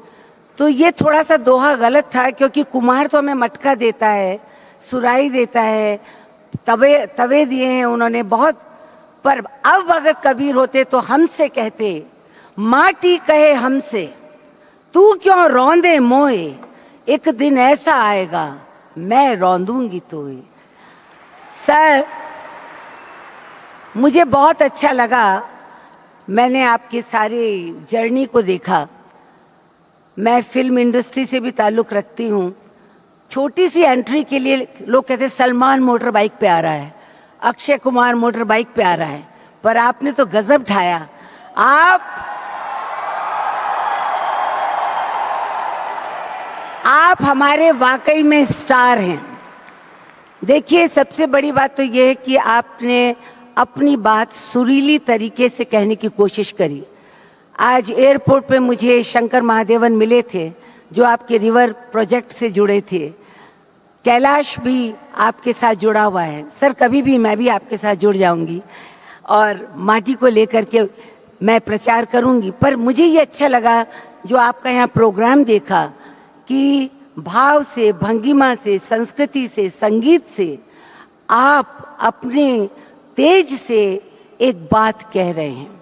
तो ये थोड़ा सा दोहा गलत था, क्योंकि कुम्हार तो हमें मटका देता है, सुराही देता है, तवे दिए हैं उन्होंने बहुत। पर अब अगर कबीर होते तो हमसे कहते, माटी कहे हमसे, तू क्यों रौंदे मोए, एक दिन ऐसा आएगा मैं रौंदूंगी तोए। सर, मुझे बहुत अच्छा लगा, मैंने आपके सारे जर्नी को देखा। मैं फिल्म इंडस्ट्री से भी ताल्लुक़ रखती हूँ। छोटी सी एंट्री के लिए लोग कहते हैं सलमान मोटर बाइक पे आ रहा है, अक्षय कुमार मोटर बाइक पे आ रहा है, पर आपने तो गजब ढाया। आप हमारे वाकई में स्टार हैं। देखिए, सबसे बड़ी बात तो यह है कि आपने अपनी बात सुरीली तरीके से कहने की कोशिश करी। आज एयरपोर्ट पे मुझे शंकर महादेवन मिले थे, जो आपके रिवर प्रोजेक्ट से जुड़े थे। कैलाश भी आपके साथ जुड़ा हुआ है। सर, कभी भी मैं भी आपके साथ जुड़ जाऊंगी और माटी को लेकर के मैं प्रचार करूंगी। पर मुझे ये अच्छा लगा जो आपका यहाँ प्रोग्राम देखा कि भाव से, भंगिमा से, संस्कृति से, संगीत से आप अपने तेज से एक बात कह रहे हैं।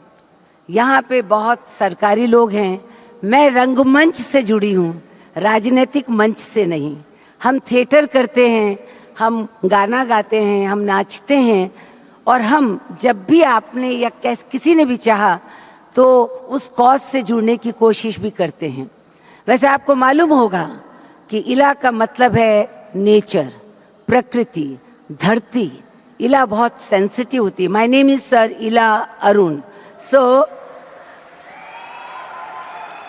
यहाँ पे बहुत सरकारी लोग हैं, मैं रंगमंच से जुड़ी हूँ, राजनीतिक मंच से नहीं। हम थिएटर करते हैं, हम गाना गाते हैं, हम नाचते हैं, और हम जब भी आपने या किसी ने भी चाहा तो उस कॉज से जुड़ने की कोशिश भी करते हैं। वैसे आपको मालूम होगा कि इला का मतलब है नेचर, प्रकृति, धरती। इला बहुत सेंसिटिव होती है। माय नेम इज सर इला अरुण। सो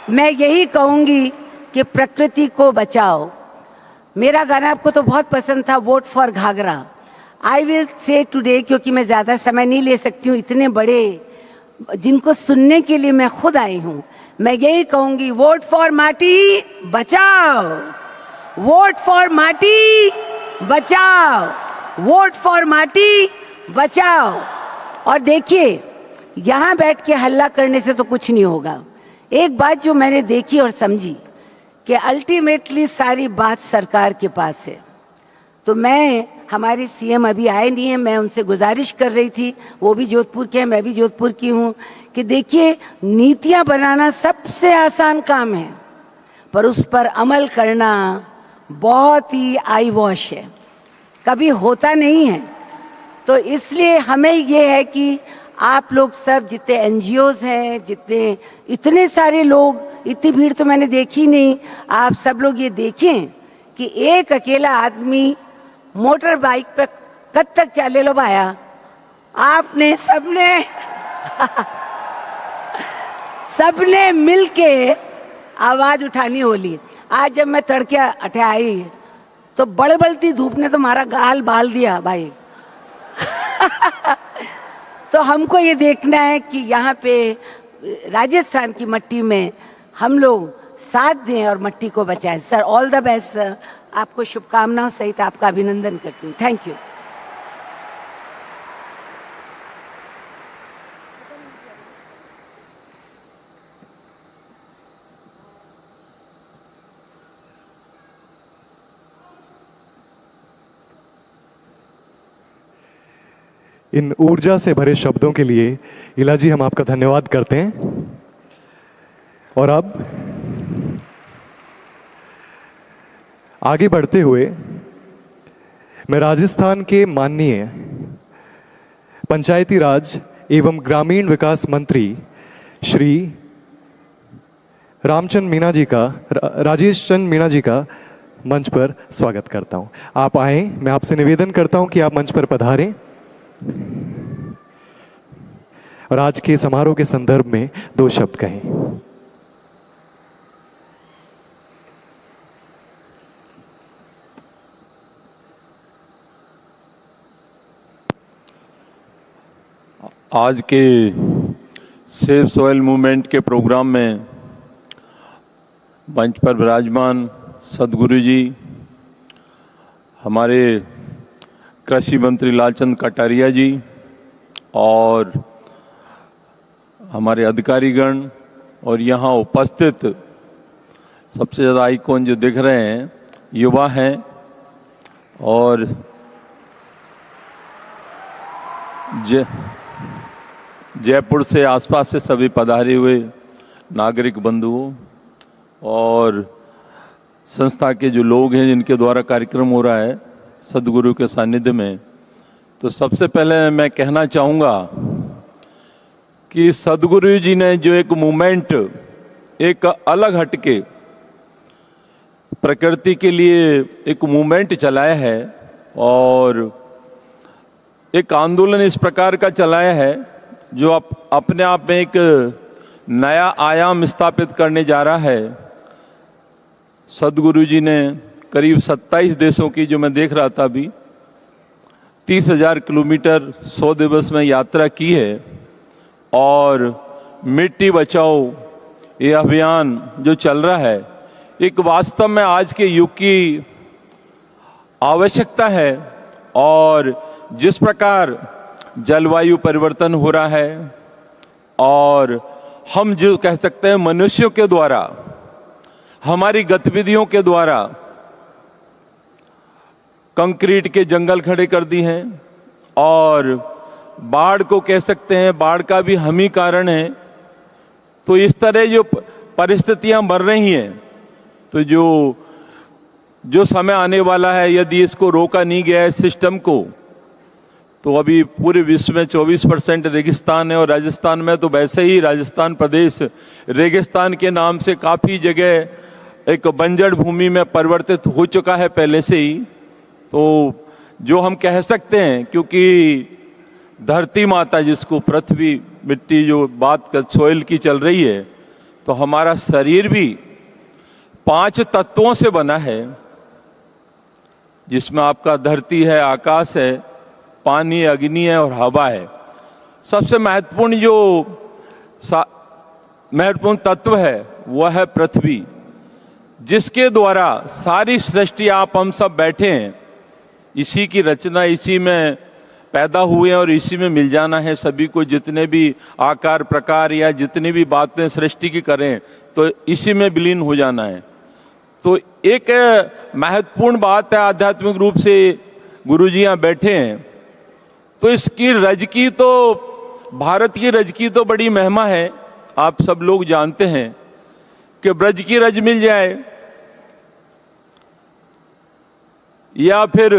मैं यही कहूंगी कि प्रकृति को बचाओ। मेरा गाना आपको तो बहुत पसंद था, वोट फॉर घाघरा। आई विल से टुडे, क्योंकि मैं ज्यादा समय नहीं ले सकती हूँ, इतने बड़े जिनको सुनने के लिए मैं खुद आई हूँ। मैं यही कहूंगी, वोट फॉर माटी बचाओ, वोट फॉर माटी बचाओ, वोट फॉर माटी बचाओ। और देखिए, यहाँ बैठ के हल्ला करने से तो कुछ नहीं होगा। एक बात जो मैंने देखी और समझी कि अल्टीमेटली सारी बात सरकार के पास है। तो मैं, हमारे सीएम अभी आए नहीं हैं, मैं उनसे गुजारिश कर रही थी, वो भी जोधपुर के हैं, मैं भी जोधपुर की हूँ, कि देखिए, नीतियाँ बनाना सबसे आसान काम है, पर उस पर अमल करना बहुत ही आई वॉश है, कभी होता नहीं है। तो इसलिए हमें ये है कि आप लोग सब, जितने एनजीओज हैं, जितने इतने सारे लोग, इतनी भीड़ तो मैंने देखी नहीं, आप सब लोग ये देखें कि एक अकेला आदमी मोटर बाइक पे कद तक चाले लो भाया। आपने सबने मिलके आवाज उठानी होली। आज जब मैं तड़के अठे आई तो बड़बड़ती धूप ने तो हमारा गाल बाल दिया भाई। तो हमको ये देखना है कि यहाँ पे राजस्थान की मट्टी में हम लोग साथ दें और मट्टी को बचाएं। Sir, all the best sir, आपको शुभकामनाओं सहित आपका अभिनंदन करती हूँ। Thank you. इन ऊर्जा से भरे शब्दों के लिए इला जी हम आपका धन्यवाद करते हैं। और अब आगे बढ़ते हुए मैं राजस्थान के माननीय पंचायती राज एवं ग्रामीण विकास मंत्री श्री राजेश चंद मीणा जी का मंच पर स्वागत करता हूं। आप आए, मैं आपसे निवेदन करता हूं कि आप मंच पर पधारें और आज के समारोह के संदर्भ में 2 शब्द कहें। आज के सेफ सॉइल मूवमेंट के प्रोग्राम में मंच पर विराजमान सदगुरु जी, हमारे कृषि मंत्री लालचंद कटारिया जी और हमारे अधिकारीगण और यहाँ उपस्थित सबसे ज़्यादा आइकॉन जो दिख रहे हैं युवा हैं और जयपुर से आसपास से सभी पधारे हुए नागरिक बंधुओं और संस्था के जो लोग हैं जिनके द्वारा कार्यक्रम हो रहा है सदगुरु के सानिध्य में, तो सबसे पहले मैं कहना चाहूँगा कि सदगुरु जी ने जो एक मूवमेंट एक अलग हटके प्रकृति के लिए एक मूवमेंट चलाया है और एक आंदोलन इस प्रकार का चलाया है जो अपने आप में एक नया आयाम स्थापित करने जा रहा है। सदगुरु जी ने करीब 27 देशों की, जो मैं देख रहा था अभी, 30,000 किलोमीटर 100 दिवस में यात्रा की है और मिट्टी बचाओ ये अभियान जो चल रहा है एक वास्तव में आज के युग की आवश्यकता है। और जिस प्रकार जलवायु परिवर्तन हो रहा है और हम जो कह सकते हैं मनुष्यों के द्वारा, हमारी गतिविधियों के द्वारा कंक्रीट के जंगल खड़े कर दिए हैं और बाढ़ को कह सकते हैं, बाढ़ का भी हम ही कारण है। तो इस तरह जो परिस्थितियां बढ़ रही हैं, तो जो समय आने वाला है, यदि इसको रोका नहीं गया है सिस्टम को, तो अभी पूरे विश्व में 24% रेगिस्तान है और राजस्थान में तो वैसे ही राजस्थान प्रदेश रेगिस्तान के नाम से काफ़ी जगह एक बंजर भूमि में परिवर्तित हो चुका है पहले से ही। तो जो हम कह सकते हैं, क्योंकि धरती माता जिसको पृथ्वी मिट्टी जो बात कर सॉइल की चल रही है, तो हमारा शरीर भी 5 तत्वों से बना है, जिसमें आपका धरती है, आकाश है, पानी, अग्नि है और हवा है। सबसे महत्वपूर्ण जो महत्वपूर्ण तत्व है वह है पृथ्वी, जिसके द्वारा सारी सृष्टि आप हम सब बैठे हैं, इसी की रचना, इसी में पैदा हुए हैं और इसी में मिल जाना है सभी को। जितने भी आकार प्रकार या जितनी भी बातें सृष्टि की करें तो इसी में विलीन हो जाना है। तो एक महत्वपूर्ण बात है, आध्यात्मिक रूप से गुरु जी यहाँ बैठे हैं, तो इसकी रज की, तो भारत की रज की तो बड़ी महिमा है। आप सब लोग जानते हैं कि ब्रज की रज मिल जाए या फिर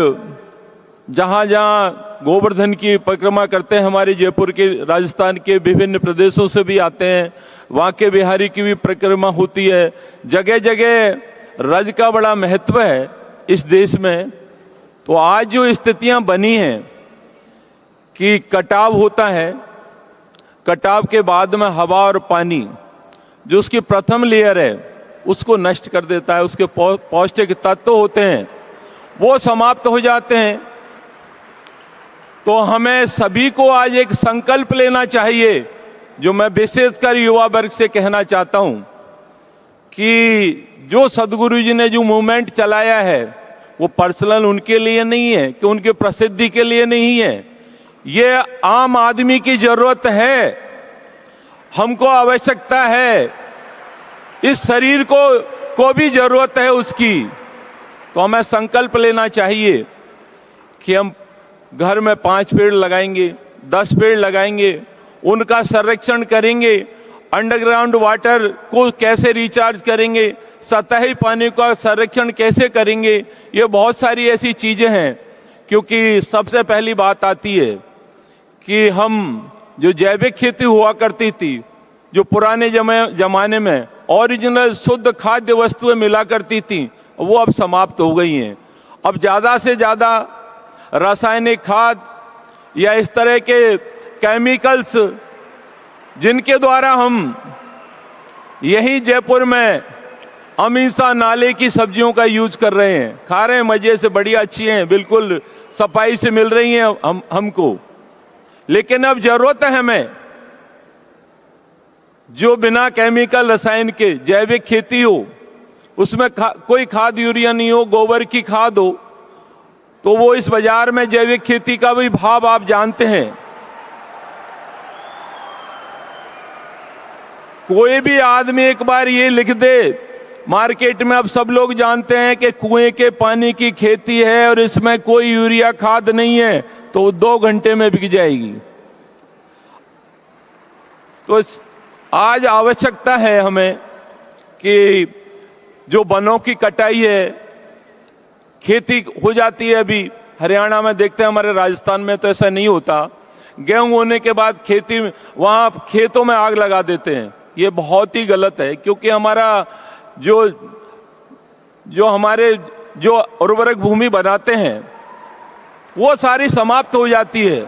जहां जहां गोवर्धन की परिक्रमा करते हैं, हमारे जयपुर के, राजस्थान के विभिन्न प्रदेशों से भी आते हैं, वहां के बिहारी की भी परिक्रमा होती है। जगह जगह रज का बड़ा महत्व है इस देश में। तो आज जो स्थितियां बनी हैं कि कटाव होता है, कटाव के बाद में हवा और पानी जो उसकी प्रथम लेयर है उसको नष्ट कर देता है, उसके पौष्टिक तत्व होते हैं वो समाप्त हो जाते हैं। तो हमें सभी को आज एक संकल्प लेना चाहिए, जो मैं विशेषकर युवा वर्ग से कहना चाहता हूं, कि जो सदगुरु जी ने जो मूवमेंट चलाया है वो पर्सनल उनके लिए नहीं है, कि उनके प्रसिद्धि के लिए नहीं है, ये आम आदमी की जरूरत है, हमको आवश्यकता है, इस शरीर को भी जरूरत है उसकी। तो हमें संकल्प लेना चाहिए कि हम घर में 5 पेड़ लगाएंगे, 10 पेड़ लगाएंगे, उनका संरक्षण करेंगे, अंडरग्राउंड वाटर को कैसे रिचार्ज करेंगे, सतही पानी का संरक्षण कैसे करेंगे, ये बहुत सारी ऐसी चीजें हैं। क्योंकि सबसे पहली बात आती है कि हम जो जैविक खेती हुआ करती थी, जो पुराने जमाने में ओरिजिनल शुद्ध खाद्य वस्तुएं मिला करती थी, वो अब समाप्त हो गई हैं। अब ज़्यादा से ज़्यादा रासायनिक खाद या इस तरह के केमिकल्स, जिनके द्वारा हम यही जयपुर में हमेशा नाले की सब्जियों का यूज कर रहे हैं, खा रहे हैं, मजे से, बढ़िया अच्छी हैं, बिल्कुल सफाई से मिल रही हैं हमको। लेकिन अब जरूरत है हमें जो बिना केमिकल रसायन के जैविक खेती हो, उसमें कोई खाद यूरिया नहीं हो, गोबर की खाद हो, तो वो इस बाजार में जैविक खेती का भी भाव आप जानते हैं। कोई भी आदमी एक बार ये लिख दे मार्केट में, अब सब लोग जानते हैं कि कुएं के पानी की खेती है और इसमें कोई यूरिया खाद नहीं है, तो 2 घंटे में बिक जाएगी। तो आज आवश्यकता है हमें कि जो वनों की कटाई है, खेती हो जाती है, अभी हरियाणा में देखते हैं, हमारे राजस्थान में तो ऐसा नहीं होता। गेहूं होने के बाद खेती में, वहां खेतों में आग लगा देते हैं। ये बहुत ही गलत है, क्योंकि हमारा जो हमारे जो उर्वरक भूमि बनाते हैं वो सारी समाप्त हो जाती है।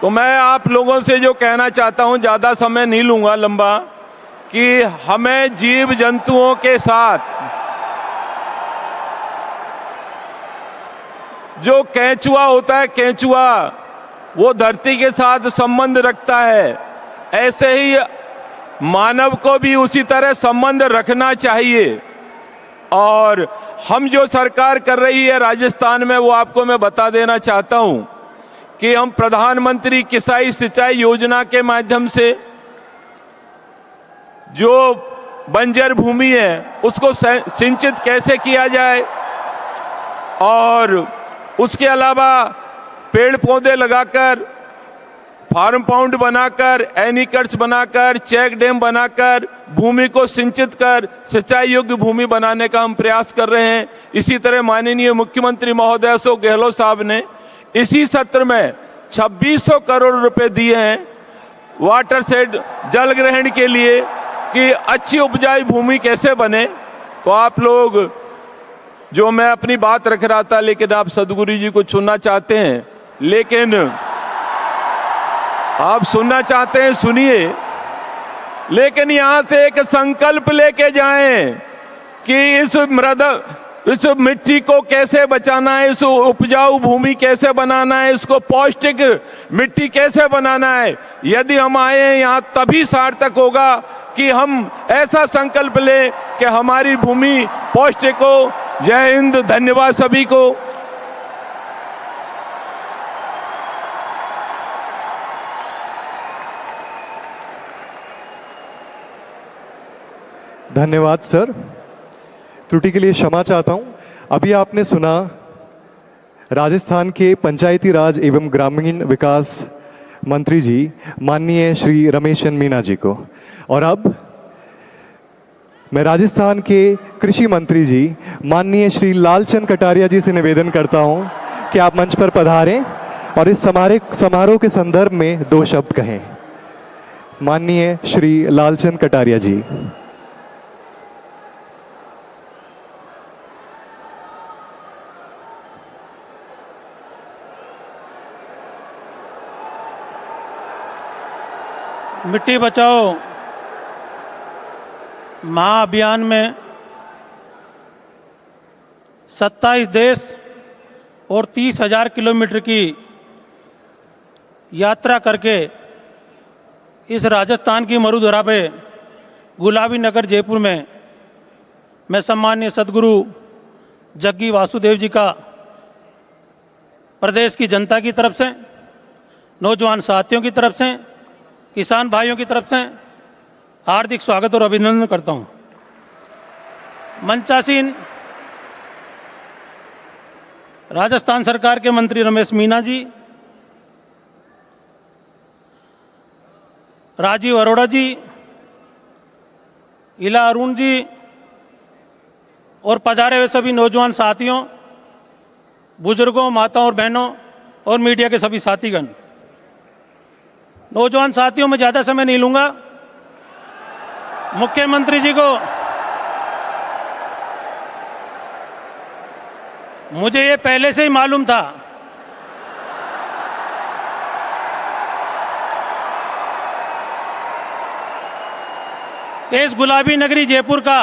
तो मैं आप लोगों से जो कहना चाहता हूं, ज्यादा समय नहीं लूंगा लंबा, कि हमें जीव जंतुओं के साथ जो केंचुआ होता है, केंचुआ वो धरती के साथ संबंध रखता है, ऐसे ही मानव को भी उसी तरह संबंध रखना चाहिए। और हम जो सरकार कर रही है राजस्थान में, वो आपको मैं बता देना चाहता हूं कि हम प्रधानमंत्री किसान सिंचाई योजना के माध्यम से जो बंजर भूमि है उसको सिंचित कैसे किया जाए, और उसके अलावा पेड़ पौधे लगाकर, फार्म पाउंड बनाकर, एनीकट्स बनाकर, चेक डैम बनाकर भूमि को सिंचित कर सिंचाई योग्य भूमि बनाने का हम प्रयास कर रहे हैं। इसी तरह माननीय मुख्यमंत्री महोदय सो गहलोत साहब ने इसी सत्र में 2600 करोड़ रुपए दिए हैं वाटर शेड, जल ग्रहण के लिए, कि अच्छी उपजाऊ भूमि कैसे बने। तो आप लोग, जो मैं अपनी बात रख रहा था, लेकिन आप सदगुरु जी को सुनना चाहते हैं, लेकिन आप सुनना चाहते हैं सुनिए, लेकिन यहां से एक संकल्प लेके जाएं कि इस मिट्टी को कैसे बचाना है, इस उपजाऊ भूमि कैसे बनाना है, इसको पौष्टिक मिट्टी कैसे बनाना है। यदि हम आए हैं यहाँ, तभी सार्थक होगा कि हम ऐसा संकल्प लें कि हमारी भूमि पौष्टिक हो। जय हिंद, धन्यवाद सभी को। धन्यवाद सर। त्रुटि के लिए क्षमा चाहता हूं। अभी आपने सुना राजस्थान के पंचायती राज एवं ग्रामीण विकास मंत्री जी माननीय श्री रमेश चंद्र मीना जी को, और अब मैं राजस्थान के कृषि मंत्री जी माननीय श्री लालचंद कटारिया जी से निवेदन करता हूं कि आप मंच पर पधारें और इस समारोह के संदर्भ में 2 शब्द कहें। माननीय श्री लालचंद कटारिया जी। मिट्टी बचाओ महाअभियान में 27 देश और 30,000 किलोमीटर की यात्रा करके इस राजस्थान की मरुधरा पे गुलाबी नगर जयपुर में मैं सम्माननीय सदगुरु जग्गी वासुदेव जी का प्रदेश की जनता की तरफ से, नौजवान साथियों की तरफ से, किसान भाइयों की तरफ से हार्दिक स्वागत और अभिनंदन करता हूं। मंचासीन राजस्थान सरकार के मंत्री रमेश मीना जी, राजीव अरोड़ा जी, इला अरुण जी और पधारे हुए सभी नौजवान साथियों, बुजुर्गों, माताओं और बहनों और मीडिया के सभी साथीगण। नौजवान साथियों, में ज्यादा समय नहीं लूंगा। मुख्यमंत्री जी को मुझे ये पहले से ही मालूम था कि इस गुलाबी नगरी जयपुर का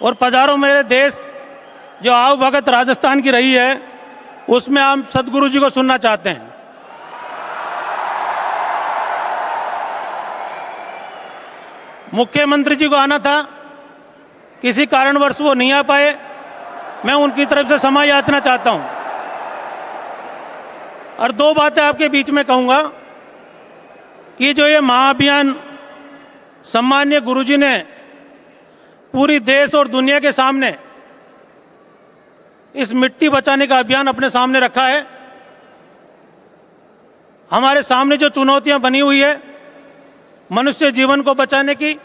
और पधारो मेरे देश जो आओ भगत राजस्थान की रही है, उसमें हम सदगुरु जी को सुनना चाहते हैं। मुख्यमंत्री जी को आना था, किसी कारणवश वो नहीं आ पाए। मैं उनकी तरफ से क्षमा याचना चाहता हूं। और दो बातें आपके बीच में कहूंगा कि जो ये महाअभियान सम्मान्य गुरुजी ने पूरी देश और दुनिया के सामने इस मिट्टी बचाने का अभियान अपने सामने रखा है, हमारे सामने जो चुनौतियां बनी हुई है मनुष्य जीवन को बचाने की,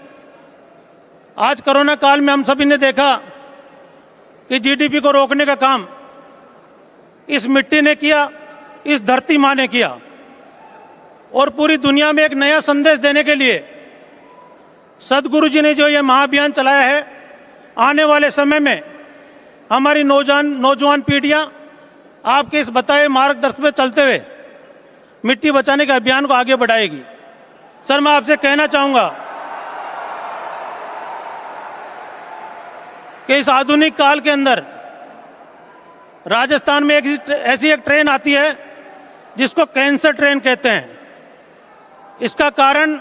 आज कोरोना काल में हम सभी ने देखा कि जीडीपी को रोकने का काम इस मिट्टी ने किया, इस धरती माँ ने किया। और पूरी दुनिया में एक नया संदेश देने के लिए सदगुरु जी ने जो ये महाअभियान चलाया है, आने वाले समय में हमारी नौजवान पीढ़ियां आपके इस बताए मार्गदर्शन में चलते हुए मिट्टी बचाने के अभियान को आगे बढ़ाएगी। सर, मैं आपसे कहना चाहूंगा कि इस आधुनिक काल के अंदर राजस्थान में ऐसी एक ट्रेन आती है जिसको कैंसर ट्रेन कहते हैं। इसका कारण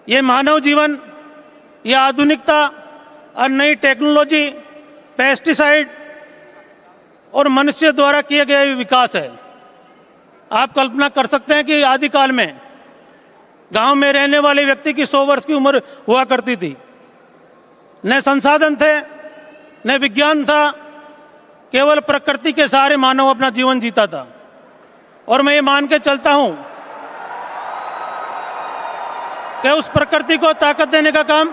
ये मानव जीवन, ये आधुनिकता और नई टेक्नोलॉजी, पेस्टिसाइड और मनुष्य द्वारा किए गए विकास है। आप कल्पना कर सकते हैं कि आदिकाल में गांव में रहने वाले व्यक्ति की 100 वर्ष की उम्र हुआ करती थी। न संसाधन थे, न विज्ञान था, केवल प्रकृति के सहारे मानव अपना जीवन जीता था। और मैं ये मान के चलता हूं कि उस प्रकृति को ताकत देने का काम,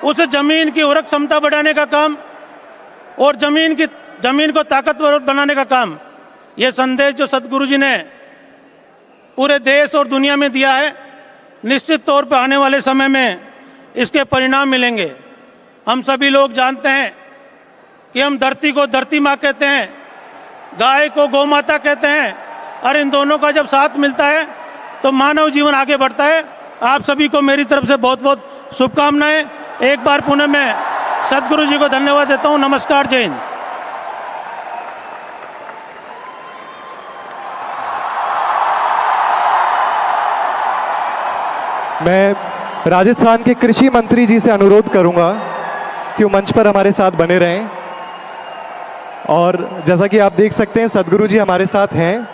उस जमीन की उर्वरक क्षमता बढ़ाने का काम और जमीन को ताकतवर बनाने का काम, ये संदेश जो सदगुरु जी ने पूरे देश और दुनिया में दिया है, निश्चित तौर पर आने वाले समय में इसके परिणाम मिलेंगे। हम सभी लोग जानते हैं कि हम धरती को धरती माँ कहते हैं, गाय को गौ माता कहते हैं, और इन दोनों का जब साथ मिलता है तो मानव जीवन आगे बढ़ता है। आप सभी को मेरी तरफ से बहुत बहुत शुभकामनाएं। एक बार पुनः मैं सदगुरु जी को धन्यवाद देता हूं। नमस्कार, जय हिंद। मैं राजस्थान के कृषि मंत्री जी से अनुरोध करूंगा कि वो मंच पर हमारे साथ बने रहें। और जैसा कि आप देख सकते हैं, सदगुरु जी हमारे साथ हैं।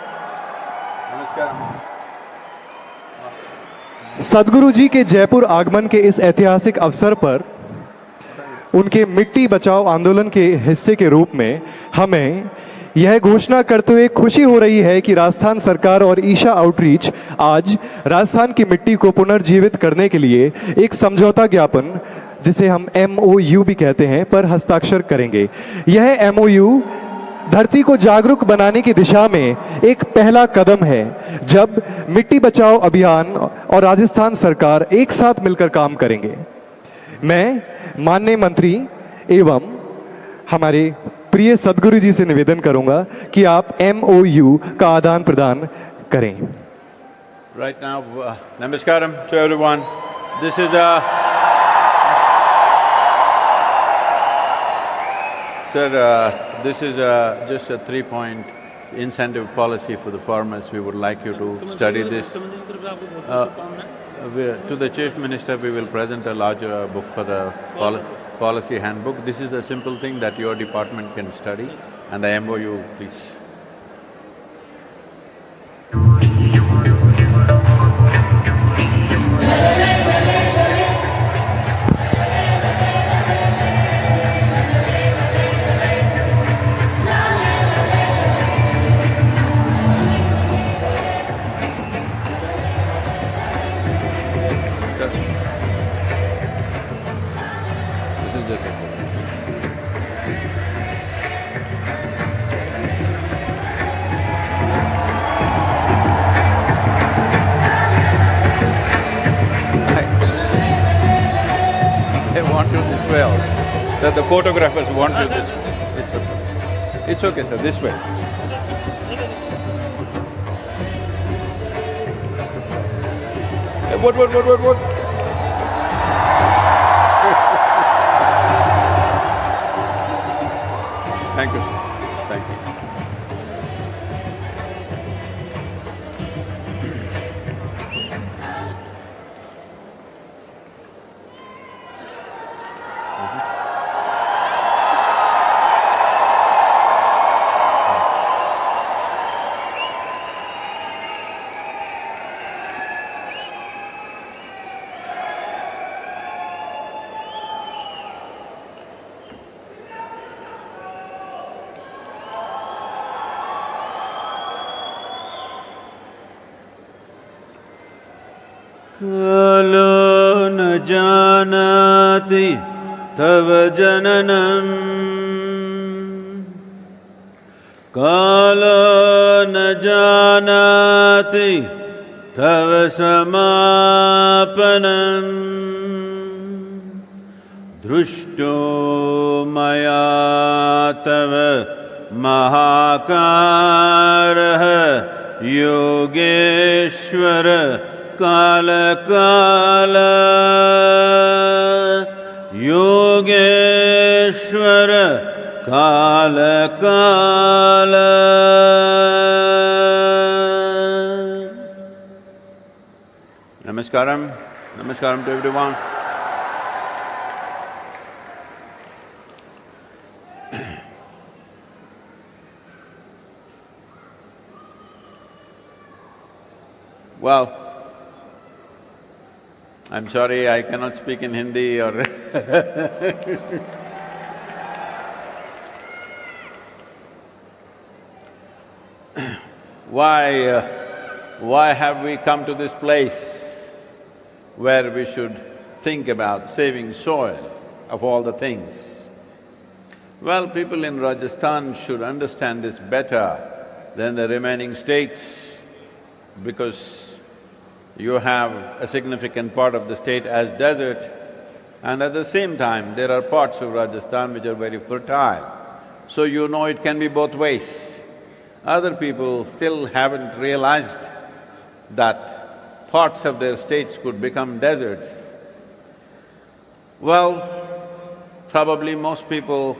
सदगुरु जी के जयपुर आगमन के इस ऐतिहासिक अवसर पर उनके मिट्टी बचाओ आंदोलन के हिस्से के रूप में हमें यह घोषणा करते हुए खुशी हो रही है कि राजस्थान सरकार और ईशा आउटरीच आज राजस्थान की मिट्टी को पुनर्जीवित करने के लिए एक समझौता ज्ञापन, जिसे हम MOU भी कहते हैं, पर हस्ताक्षर करेंगे। यह MOU धरती को जागरूक बनाने की दिशा में एक पहला कदम है, जब मिट्टी बचाओ अभियान और राजस्थान सरकार एक साथ मिलकर काम करेंगे। मैं माननीय मंत्री एवं हमारे प्रिय सदगुरु जी से निवेदन करूंगा कि आप MOU का आदान प्रदान करें। Right now, namaskaram to everyone. This is this is just a 3-point incentive policy for the farmers. We would like you to study this. To the Chief Minister, we will present a larger book for the policy handbook. This is a simple thing that your department can study, and the MOU, please. That the photographers want you this way. It's okay. It's okay, sir. This way. What? कालो न जानाति तव जननम् कालो न जानाति तव समापनम् दृष्टो मया तव महाकारः योगेश्वर काल काल योगेश्वर काल काल Namaskaram. Namaskaram to everyone. Well, I'm sorry I cannot speak in Hindi or why have we come to this place where we should think about saving soil of all the things? Well, people in Rajasthan should understand this better than the remaining states, because you have a significant part of the state as desert, and at the same time there are parts of Rajasthan which are very fertile. So you know it can be both ways. Other people still haven't realized that parts of their states could become deserts. Well, probably most people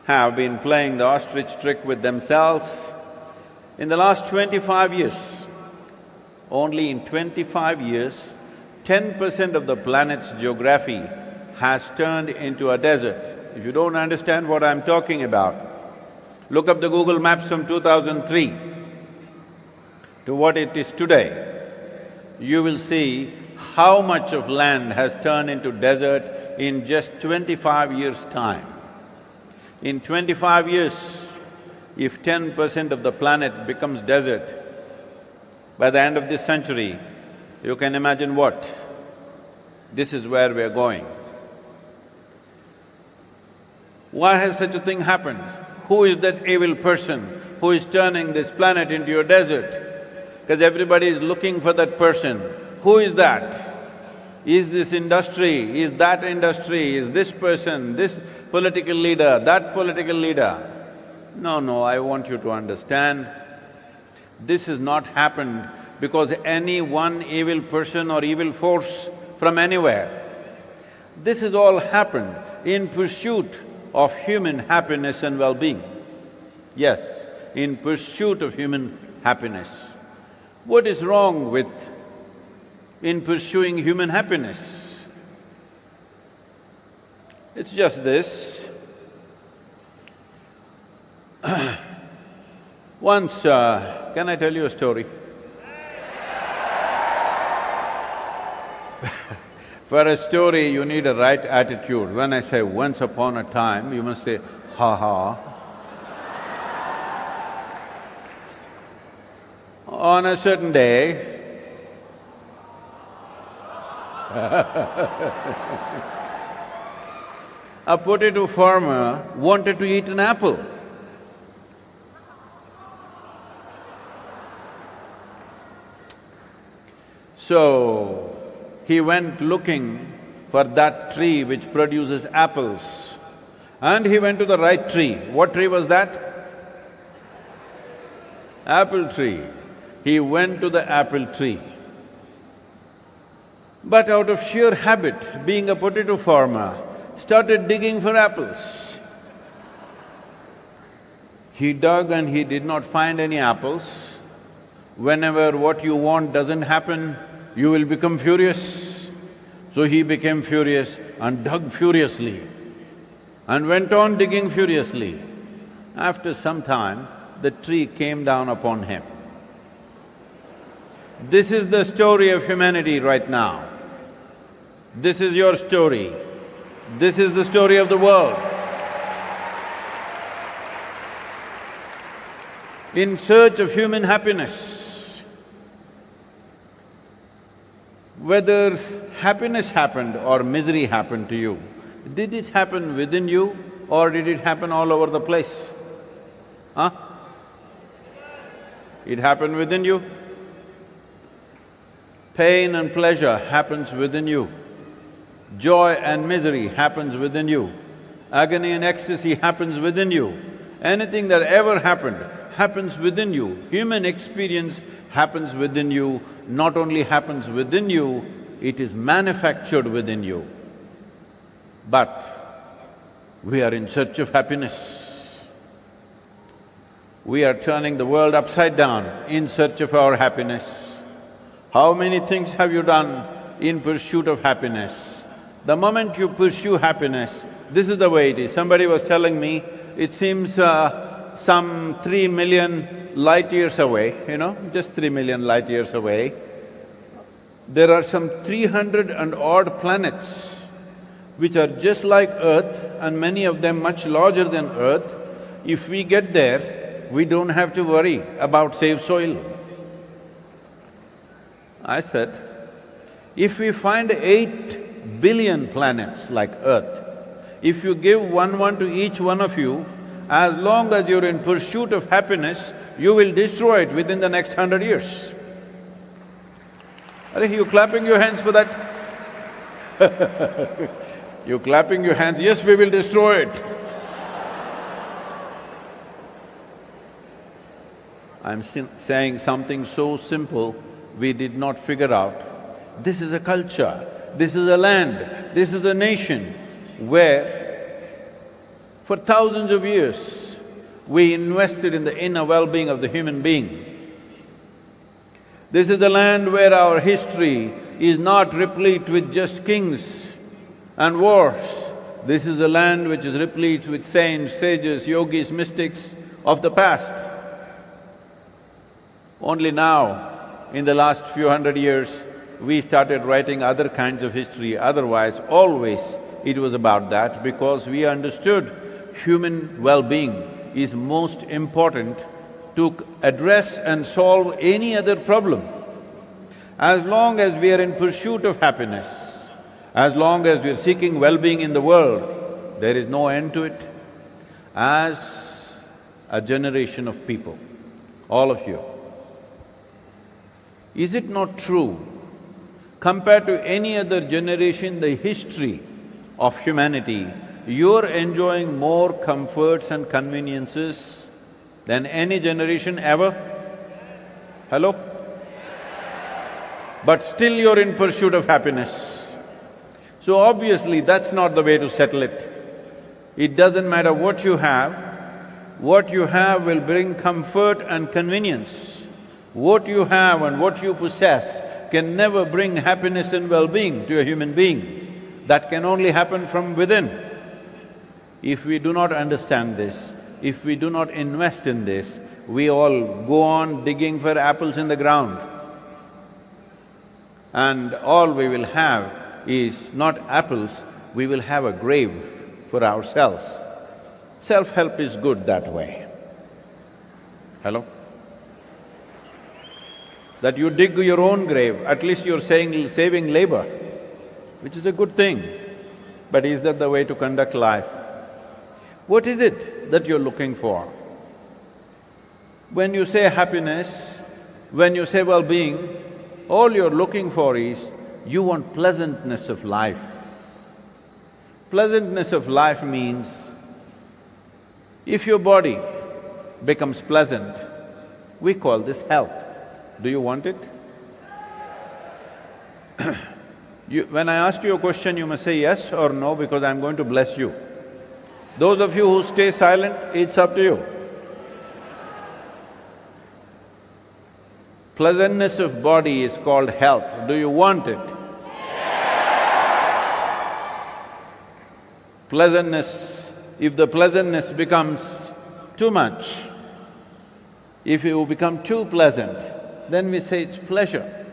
have been playing the ostrich trick with themselves. In the last 25 years, only in 25 years, 10% of the planet's geography has turned into a desert. If you don't understand what I'm talking about, look up the Google Maps from 2003 to what it is today. You will see how much of land has turned into desert in just 25 years' time. In 25 years, if 10% of the planet becomes desert, by the end of this century, you can imagine what? This is where we are going. Why has such a thing happened? Who is that evil person who is turning this planet into a desert? Because everybody is looking for that person. Who is that? Is this industry? Is that industry? Is this person, this political leader, that political leader? No, I want you to understand, this has not happened because any one evil person or evil force from anywhere. This has all happened in pursuit of human happiness and well-being. Yes, in pursuit of human happiness. What is wrong with in pursuing human happiness? It's just this. Once, can I tell you a story? For a story, you need a right attitude. When I say once upon a time, you must say, ha ha. On a certain day, a potato farmer wanted to eat an apple. So, he went looking for that tree which produces apples, and he went to the right tree. What tree was that? Apple tree. He went to the apple tree. But out of sheer habit, being a potato farmer, started digging for apples. He dug and he did not find any apples. Whenever what you want doesn't happen, you will become furious. So he became furious, and dug furiously and went on digging furiously. After some time, the tree came down upon him. This is the story of humanity right now. This is your story. This is the story of the world. In search of human happiness, whether happiness happened or misery happened to you, did it happen within you or did it happen all over the place? Huh? It happened within you. Pain and pleasure happens within you. Joy and misery happens within you. Agony and ecstasy happens within you. Anything that ever happened happens within you. Human experience happens within you. Not only happens within you, it is manufactured within you. But we are in search of happiness. We are turning the world upside down in search of our happiness. How many things have you done in pursuit of happiness? The moment you pursue happiness, this is the way it is. Somebody was telling me, it seems some 3 million light years away, just 3 million light years away, there are some 300 and odd planets which are just like Earth and many of them much larger than Earth. If we get there, we don't have to worry about saved soil. I said, if we find 8 billion planets like Earth, if you give one to each one of you, as long as you're in pursuit of happiness, you will destroy it within the next 100 years. Are you clapping your hands for that? You're clapping your hands, yes, we will destroy it. I'm saying something so simple we did not figure out. This is a culture, this is a land, this is a nation where for thousands of years we invested in the inner well-being of the human being. This is a land where our history is not replete with just kings and wars. This is a land which is replete with saints, sages, yogis, mystics of the past. Only now, in the last few hundred years, we started writing other kinds of history. Otherwise, always it was about that because we understood human well-being is most important to address and solve any other problem. As long as we are in pursuit of happiness, as long as we are seeking well-being in the world, there is no end to it. As a generation of people, all of you, is it not true, compared to any other generation in the history of humanity, you're enjoying more comforts and conveniences than any generation ever? Hello? But still you're in pursuit of happiness. So obviously that's not the way to settle it. It doesn't matter what you have will bring comfort and convenience. What you have and what you possess can never bring happiness and well-being to a human being. That can only happen from within. If we do not understand this, if we do not invest in this, we all go on digging for apples in the ground. And all we will have is not apples, we will have a grave for ourselves. Self-help is good that way. Hello? That you dig your own grave, at least you're saving labor, which is a good thing. But is that the way to conduct life? What is it that you're looking for? When you say happiness, when you say well-being, all you're looking for is you want pleasantness of life. Pleasantness of life means if your body becomes pleasant, we call this health. Do you want it? When I ask you a question, you must say yes or no because I'm going to bless you. Those of you who stay silent, it's up to you. Pleasantness of body is called health. Do you want it? Pleasantness, if the pleasantness becomes too much, if you become too pleasant, then we say it's pleasure.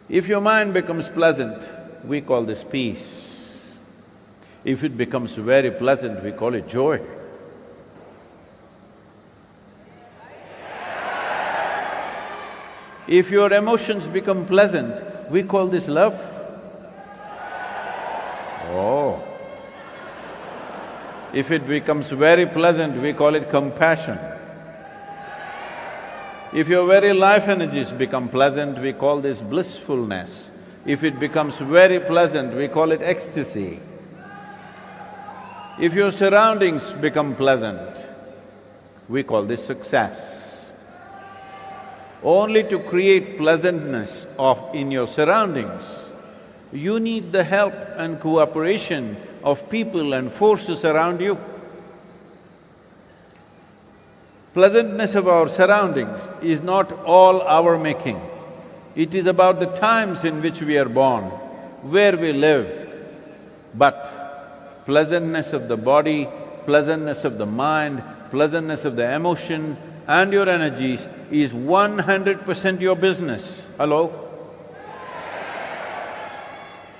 If your mind becomes pleasant, we call this peace. If it becomes very pleasant, we call it joy. If your emotions become pleasant, we call this love. Oh. If it becomes very pleasant, we call it compassion. If your very life energies become pleasant, we call this blissfulness. If it becomes very pleasant, we call it ecstasy. If your surroundings become pleasant, we call this success. Only to create pleasantness in your surroundings, you need the help and cooperation of people and forces around you. Pleasantness of our surroundings is not all our making. It is about the times in which we are born, where we live. But pleasantness of the body, pleasantness of the mind, pleasantness of the emotion and your energies is 100% your business. Hello?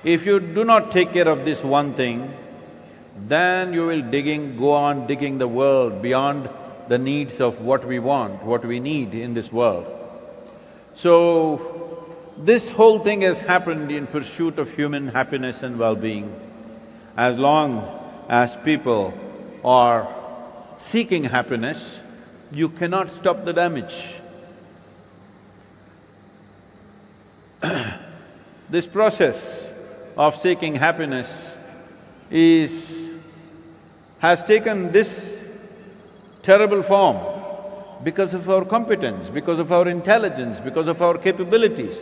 If you do not take care of this one thing, then you will go on digging the world beyond the needs of what we want, what we need in this world. So, this whole thing has happened in pursuit of human happiness and well-being. As long as people are seeking happiness, you cannot stop the damage. This process of seeking happiness has taken this terrible form because of our competence, because of our intelligence, because of our capabilities.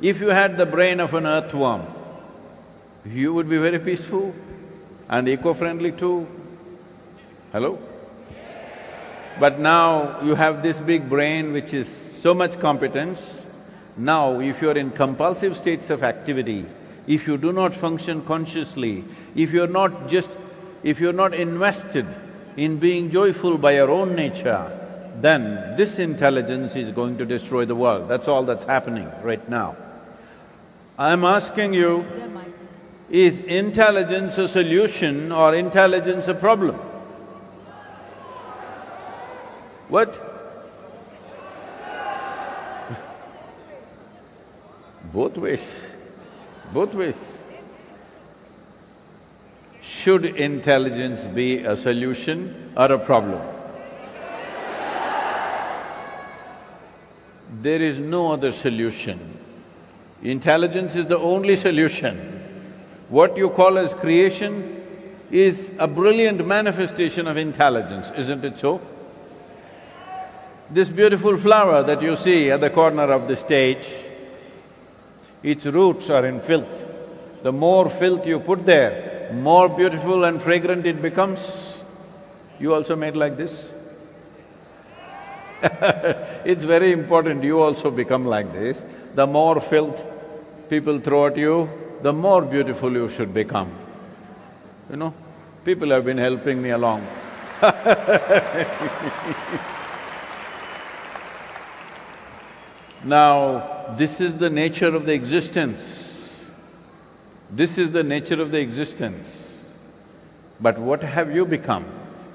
If you had the brain of an earthworm, you would be very peaceful and eco-friendly too. Hello? But now you have this big brain which is so much competence. Now if you're in compulsive states of activity, if you do not function consciously, if you're not invested in being joyful by your own nature, then this intelligence is going to destroy the world. That's all that's happening right now. I'm asking you, is intelligence a solution or intelligence a problem? What? Both ways, both ways. Should intelligence be a solution or a problem? There is no other solution. Intelligence is the only solution. What you call as creation is a brilliant manifestation of intelligence, isn't it so? This beautiful flower that you see at the corner of the stage, its roots are in filth. The more filth you put there, more beautiful and fragrant it becomes. You also made like this? It's very important you also become like this. The more filth people throw at you, the more beautiful you should become. You know, people have been helping me along. Now, this is the nature of the existence. This is the nature of the existence. But what have you become?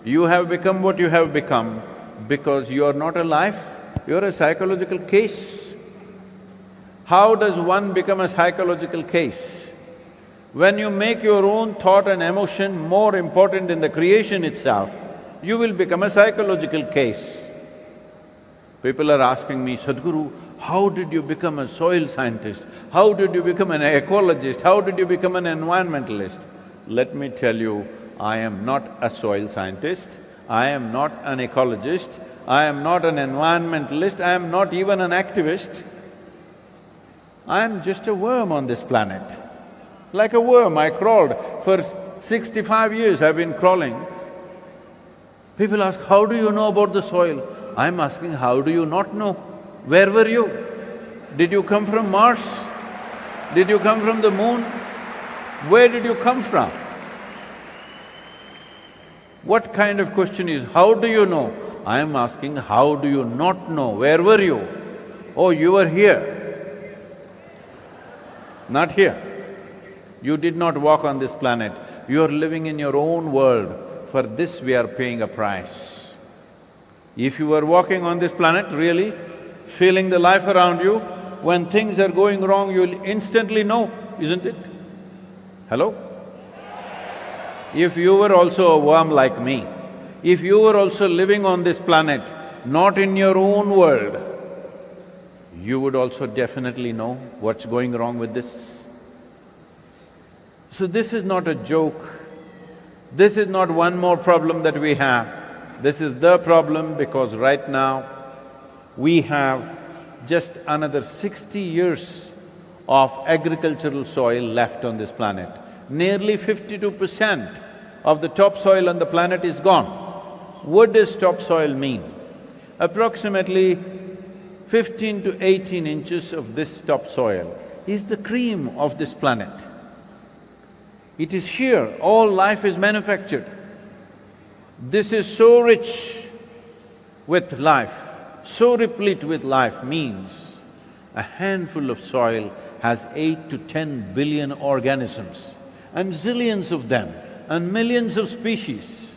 You have become what you have become because you are not a life, you are a psychological case. How does one become a psychological case? When you make your own thought and emotion more important than the creation itself, you will become a psychological case. People are asking me, Sadhguru, how did you become a soil scientist? How did you become an ecologist? How did you become an environmentalist? Let me tell you, I am not a soil scientist, I am not an ecologist, I am not an environmentalist, I am not even an activist. I am just a worm on this planet. Like a worm, I crawled. For 65 years I've been crawling. People ask, how do you know about the soil? I'm asking, how do you not know? Where were you? Did you come from Mars? Did you come from the moon? Where did you come from? What kind of question is, how do you know? I am asking, how do you not know? Where were you? Oh, you were here. Not here. You did not walk on this planet. You are living in your own world. For this we are paying a price. If you were walking on this planet, really, feeling the life around you, when things are going wrong, you'll instantly know, isn't it? Hello? If you were also a worm like me, if you were also living on this planet, not in your own world, you would also definitely know what's going wrong with this. So this is not a joke. This is not one more problem that we have. This is the problem because right now, we have just another 60 years of agricultural soil left on this planet. Nearly 52% of the topsoil on the planet is gone. What does topsoil mean? Approximately 15 to 18 inches of this topsoil is the cream of this planet. It is here, all life is manufactured. This is so rich with life, so replete with life means a handful of soil has 8 to 10 billion organisms and zillions of them and millions of species.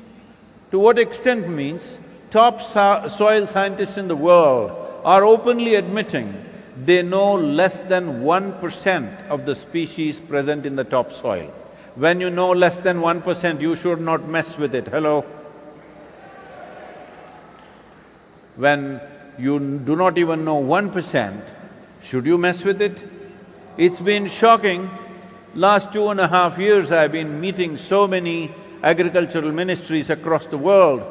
To what extent means top soil scientists in the world are openly admitting they know less than 1% of the species present in the topsoil. When you know less than 1%, you should not mess with it, hello? When you do not even know 1%, should you mess with it? It's been shocking. Last 2.5 years I've been meeting so many agricultural ministries across the world.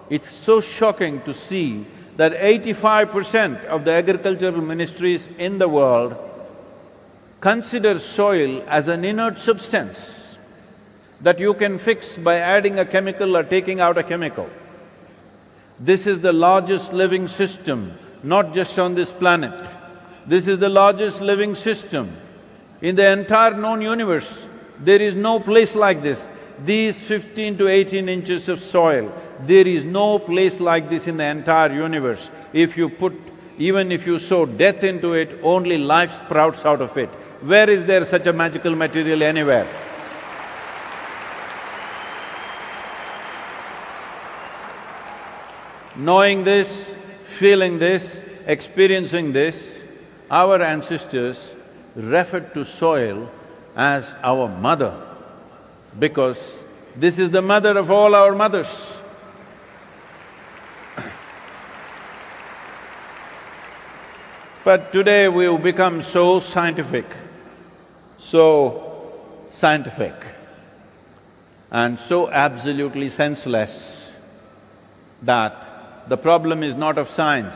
It's so shocking to see that 85% of the agricultural ministries in the world consider soil as an inert substance that you can fix by adding a chemical or taking out a chemical. This is the largest living system, not just on this planet. This is the largest living system. In the entire known universe, there is no place like this. These 15 to 18 inches of soil, there is no place like this in the entire universe. Even if you sow death into it, only life sprouts out of it. Where is there such a magical material anywhere? Knowing this, feeling this, experiencing this, our ancestors referred to soil as our mother, because this is the mother of all our mothers. But today we've become so scientific and so absolutely senseless that the problem is not of science,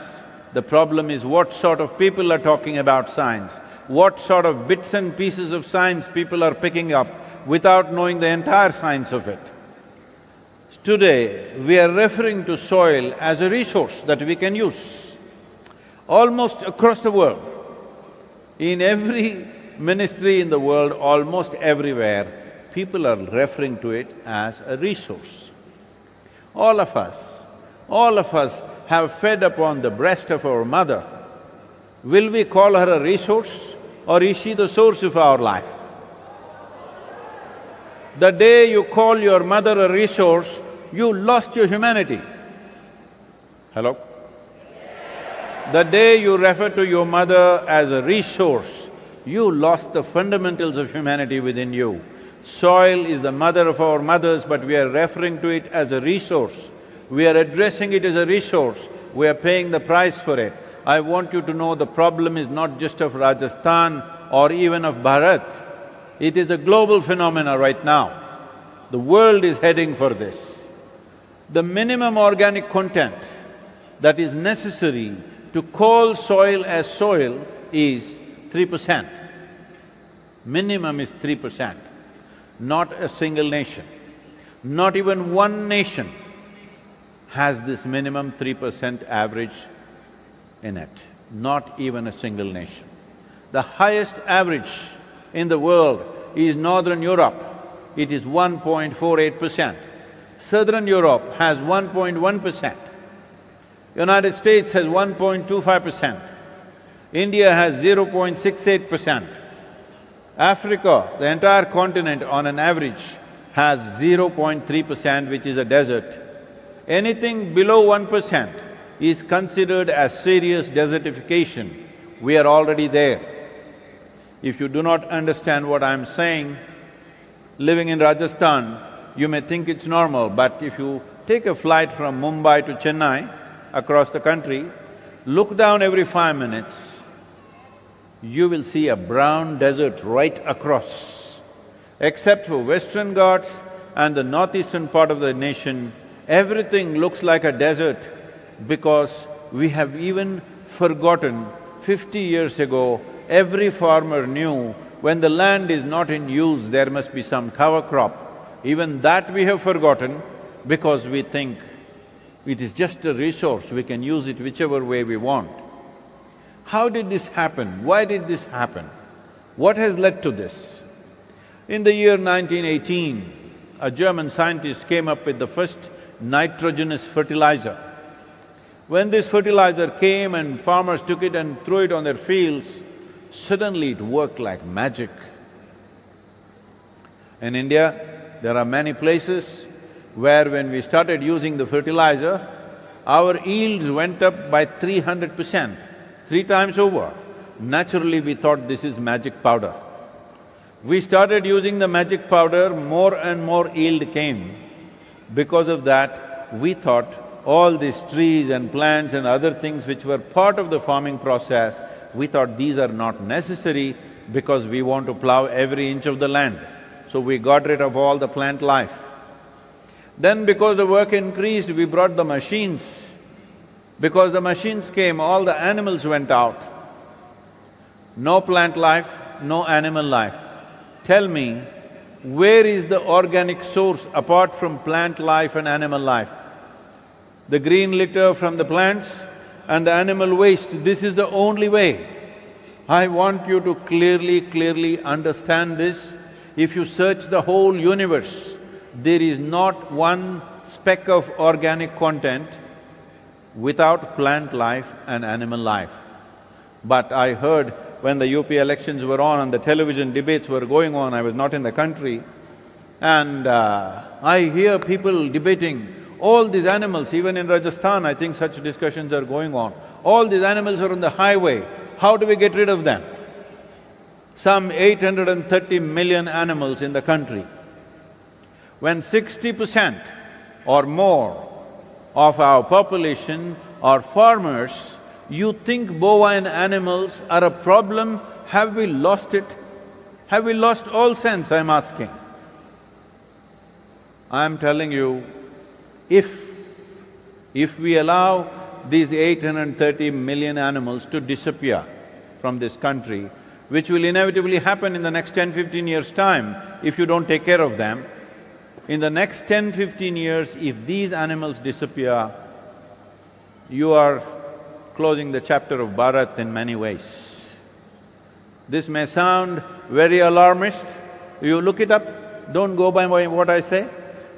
the problem is what sort of people are talking about science, what sort of bits and pieces of science people are picking up without knowing the entire science of it. Today, we are referring to soil as a resource that we can use. Almost across the world, in every ministry in the world, almost everywhere, people are referring to it as a resource. All of us have fed upon the breast of our mother. Will we call her a resource or is she the source of our life? The day you call your mother a resource, you lost your humanity. Hello? The day you refer to your mother as a resource, you lost the fundamentals of humanity within you. Soil is the mother of our mothers, but we are referring to it as a resource. We are addressing it as a resource, we are paying the price for it. I want you to know the problem is not just of Rajasthan or even of Bharat. It is a global phenomena right now. The world is heading for this. The minimum organic content that is necessary to call soil as soil is 3%. Minimum is 3%. Not a single nation, not even one nation has this minimum 3% average in it, not even a single nation. The highest average in the world is Northern Europe, it is 1.48%. Southern Europe has 1.1%. United States has 1.25%. India has 0.68%. Africa, the entire continent on an average, has 0.3%, which is a desert. Anything below 1% is considered as serious desertification. We are already there. If you do not understand what I'm saying, living in Rajasthan, you may think it's normal, but if you take a flight from Mumbai to Chennai, across the country, look down every 5 minutes, you will see a brown desert right across. Except for Western Ghats and the northeastern part of the nation, everything looks like a desert because we have even forgotten 50 years ago, every farmer knew when the land is not in use, there must be some cover crop. Even that we have forgotten because we think it is just a resource, we can use it whichever way we want. How did this happen? Why did this happen? What has led to this? In the year 1918, a German scientist came up with the first nitrogenous fertilizer. When this fertilizer came and farmers took it and threw it on their fields, suddenly it worked like magic. In India, there are many places where when we started using the fertilizer, our yields went up by 300%, 3 times over. Naturally, we thought this is magic powder. We started using the magic powder, more and more yield came. Because of that, we thought all these trees and plants and other things which were part of the farming process, we thought these are not necessary because we want to plow every inch of the land. So we got rid of all the plant life. Then because the work increased, we brought the machines. Because the machines came, all the animals went out. No plant life, no animal life. Tell me, where is the organic source apart from plant life and animal life? The green litter from the plants and the animal waste, this is the only way. I want you to clearly understand this. If you search the whole universe, there is not one speck of organic content without plant life and animal life. But I heard when the UP elections were on and the television debates were going on, I was not in the country, and I hear people debating, all these animals, even in Rajasthan, I think such discussions are going on. All these animals are on the highway, how do we get rid of them? Some 830 million animals in the country. When 60% or more of our population are farmers, you think bovine animals are a problem? Have we lost it? Have we lost all sense, I'm asking? I'm telling you, if we allow these 830 million animals to disappear from this country, which will inevitably happen in the next 10-15 years' time if you don't take care of them, in the next 10-15 years, if these animals disappear, you are closing the chapter of Bharat in many ways. This may sound very alarmist, you look it up, don't go by what I say.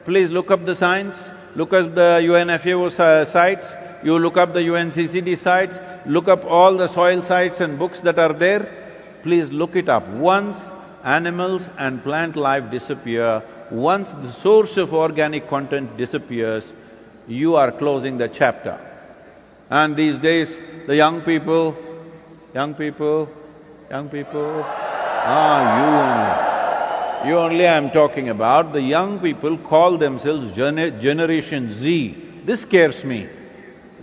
Please look up the science, look up the UNFAO sites, you look up the UNCCD sites, look up all the soil sites and books that are there. Please look it up. Once animals and plant life disappear, once the source of organic content disappears, you are closing the chapter. And these days, the young people, you only I'm talking about, the young people call themselves Generation Z. This scares me.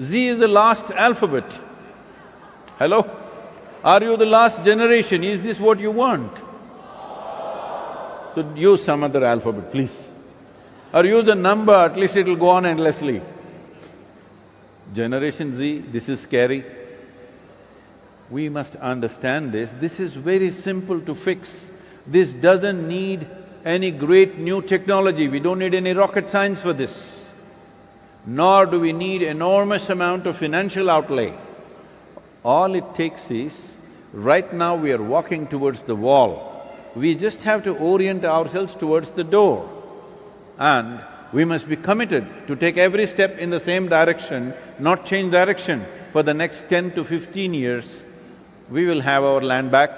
Z is the last alphabet. Hello? Are you the last generation? Is this what you want? So use some other alphabet, please. Or use a number, at least it'll go on endlessly. Generation Z, this is scary. We must understand this. This is very simple to fix. This doesn't need any great new technology. We don't need any rocket science for this. Nor do we need enormous amount of financial outlay. All it takes is, right now we are walking towards the wall. We just have to orient ourselves towards the door. And we must be committed to take every step in the same direction, not change direction. For the next 10 to 15 years, we will have our land back,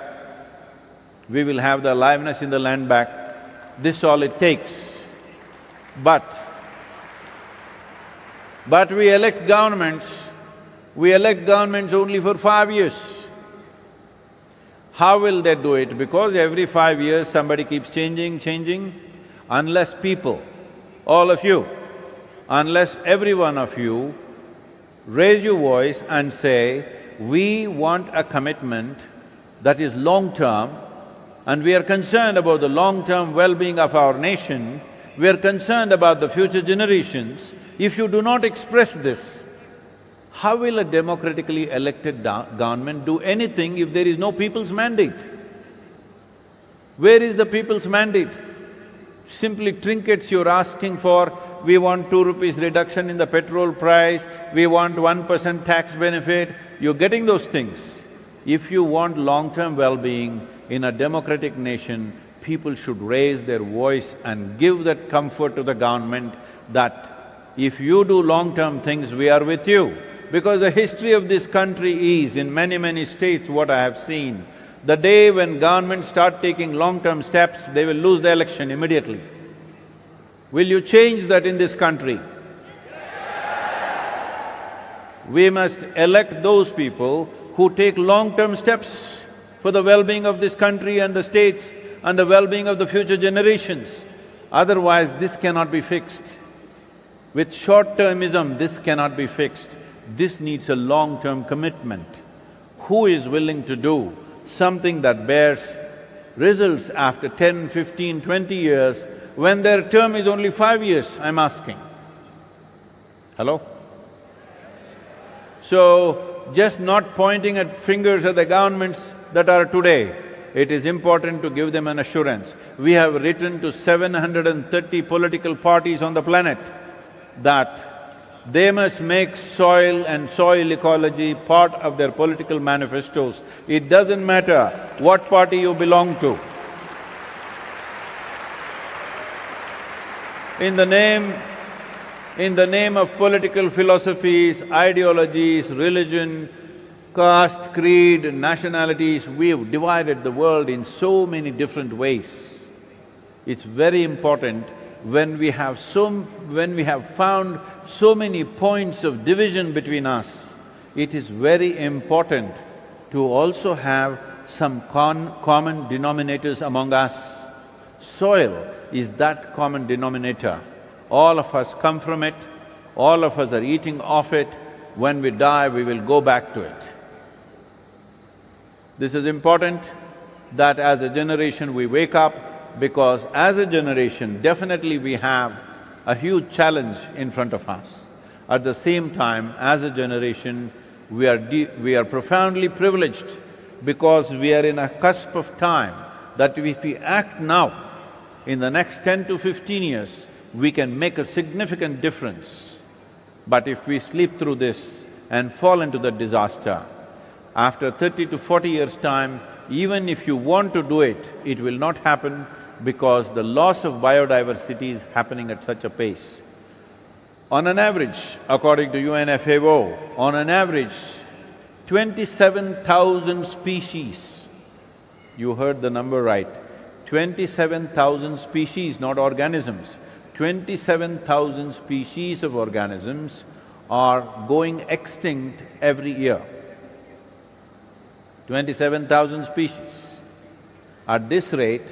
we will have the aliveness in the land back. This is all it takes. But we elect governments only for 5 years. How will they do it? Because every 5 years somebody keeps changing. Unless people, all of you, unless every one of you raise your voice and say, we want a commitment that is long-term, and we are concerned about the long-term well-being of our nation, we are concerned about the future generations. If you do not express this, how will a democratically elected government do anything if there is no people's mandate? Where is the people's mandate? Simply trinkets you're asking for, we want 2 rupees reduction in the petrol price, we want 1% tax benefit, you're getting those things. If you want long-term well-being in a democratic nation, people should raise their voice and give that comfort to the government that if you do long-term things, we are with you. Because the history of this country is, in many states, what I have seen, the day when governments start taking long-term steps, they will lose the election immediately. Will you change that in this country? We must elect those people who take long-term steps for the well-being of this country and the states and the well-being of the future generations. Otherwise, this cannot be fixed. With short-termism, this cannot be fixed. This needs a long-term commitment. Who is willing to do something that bears results after 10, 15, 20 years when their term is only 5 years, I'm asking. Hello? So, just not pointing at fingers at the governments that are today, it is important to give them an assurance. We have written to 730 political parties on the planet that they must make soil and soil ecology part of their political manifestos. It doesn't matter what party you belong to. In the name of political philosophies, ideologies, religion, caste, creed, nationalities, we've divided the world in so many different ways. It's very important when we have found so many points of division between us, it is very important to also have some common denominators among us. Soil is that common denominator. All of us come from it, all of us are eating off it. When we die, we will go back to it. This is important that as a generation we wake up, because as a generation, definitely we have a huge challenge in front of us. At the same time, as a generation, we are profoundly privileged because we are in a cusp of time that if we act now, in the next 10 to 15 years, we can make a significant difference. But if we sleep through this and fall into the disaster, after 30 to 40 years' time, even if you want to do it, it will not happen because the loss of biodiversity is happening at such a pace. On an average, according to UNFAO, on an average, 27,000 species, you heard the number right, 27,000 species, not organisms, 27,000 species of organisms are going extinct every year. 27,000 species. At this rate,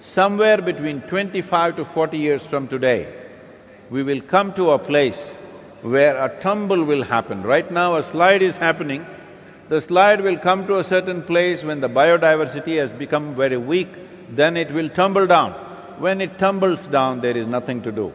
somewhere between 25 to 40 years from today, we will come to a place where a tumble will happen. Right now, a slide is happening. The slide will come to a certain place when the biodiversity has become very weak, then it will tumble down. When it tumbles down, there is nothing to do.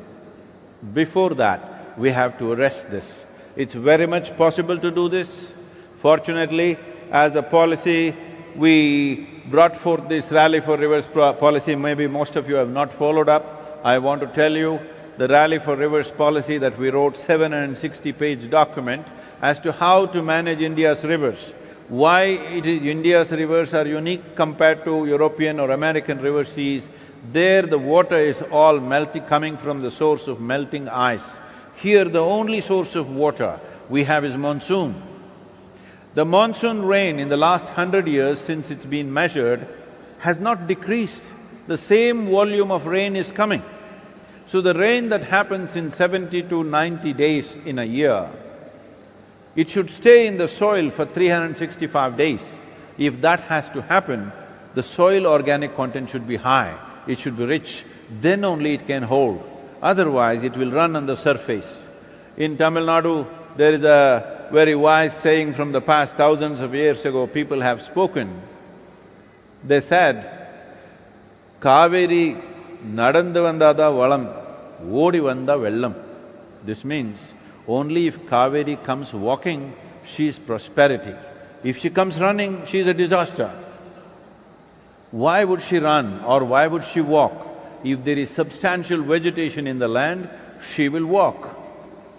Before that, we have to arrest this. It's very much possible to do this. Fortunately, as a policy, we brought forth this Rally for Rivers policy. Maybe most of you have not followed up. I want to tell you, the Rally for Rivers policy that we wrote, 760-page document as to how to manage India's rivers. Why India's rivers are unique compared to European or American river seas? There the water is all coming from the source of melting ice. Here the only source of water we have is monsoon. The monsoon rain in the last 100 years since it's been measured has not decreased. The same volume of rain is coming. So the rain that happens in 70 to 90 days in a year, it should stay in the soil for 365 days. If that has to happen, the soil organic content should be high, it should be rich, then only it can hold. Otherwise, it will run on the surface. In Tamil Nadu, there is a very wise saying from the past thousands of years ago, people have spoken. They said, Kaveri nadandu vandada valam, odi vanda vellam. This means, only if Kaveri comes walking, she is prosperity. If she comes running, she is a disaster. Why would she run or why would she walk? If there is substantial vegetation in the land, she will walk.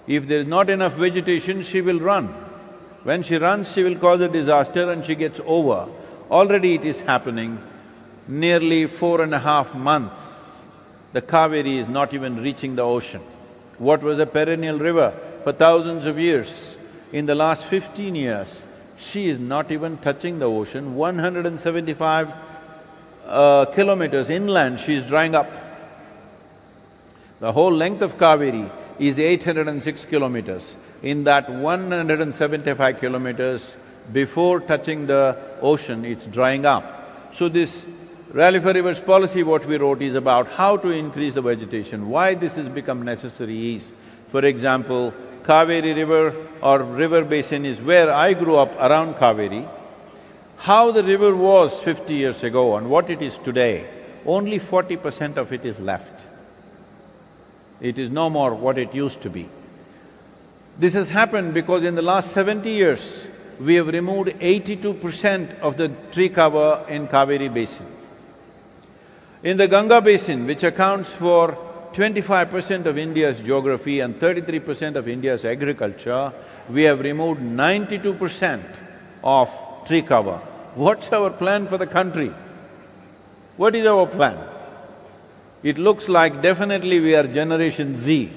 If there is not enough vegetation, she will run. When she runs, she will cause a disaster and she gets over. Already it is happening. Nearly 4.5 months, the Kaveri is not even reaching the ocean. What was a perennial river for thousands of years, in the last 15 years, she is not even touching the ocean. 175 kilometers inland, she is drying up. The whole length of Kaveri is 806 kilometers. In that 175 kilometers, before touching the ocean, it's drying up. So this Rally for Rivers policy, what we wrote, is about how to increase the vegetation. Why this has become necessary is, for example, Kaveri River or river basin is where I grew up, around Kaveri. How the river was 50 years ago and what it is today, only 40% of it is left. It is no more what it used to be. This has happened because in the last 70 years, we have removed 82% of the tree cover in Kaveri basin. In the Ganga basin, which accounts for 25% of India's geography and 33% of India's agriculture, we have removed 92% of tree cover. What's our plan for the country? What is our plan? It looks like definitely we are Generation Z.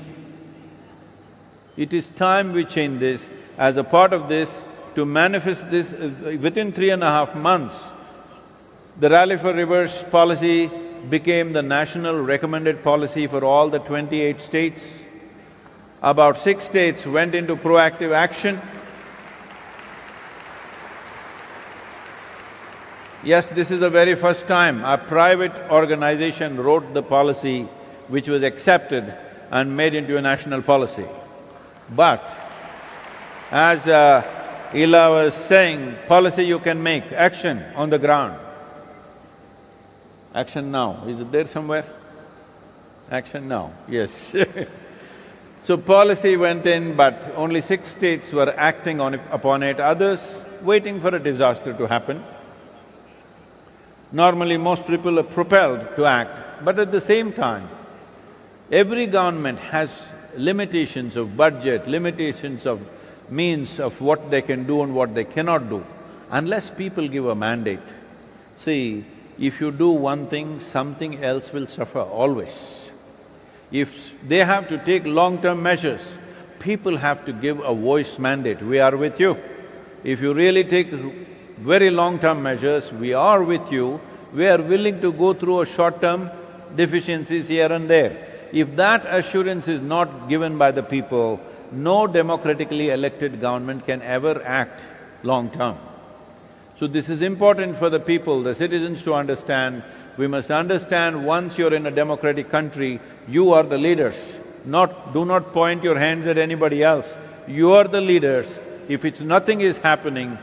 It is time we change this. As a part of this, to manifest this, within 3.5 months, the Rally for Rivers policy became the national recommended policy for all the 28 states. About 6 states went into proactive action. Yes, this is the very first time a private organization wrote the policy which was accepted and made into a national policy. But as Ila was saying, policy you can make, action on the ground. Action now, is it there somewhere? Action now, yes. So policy went in, but only 6 states were acting upon it, others waiting for a disaster to happen. Normally most people are propelled to act, but at the same time, every government has limitations of budget, limitations of means of what they can do and what they cannot do, unless people give a mandate. See, if you do one thing, something else will suffer always. If they have to take long-term measures, people have to give a voice mandate, we are with you. If you really take very long-term measures, we are with you, we are willing to go through a short-term deficiencies here and there. If that assurance is not given by the people, no democratically elected government can ever act long-term. So this is important for the people, the citizens to understand. We must understand once you're in a democratic country, you are the leaders. Do not point your hands at anybody else. You are the leaders. If nothing is happening,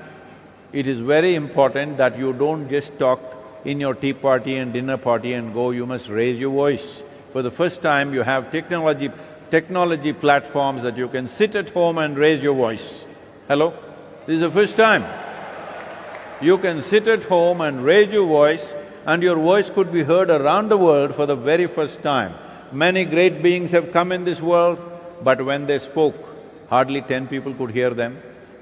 it is very important that you don't just talk in your tea party and dinner party and go, you must raise your voice. For the first time, you have technology platforms that you can sit at home and raise your voice. Hello? This is the first time. You can sit at home and raise your voice, and your voice could be heard around the world for the very first time. Many great beings have come in this world, but when they spoke, hardly 10 people could hear them.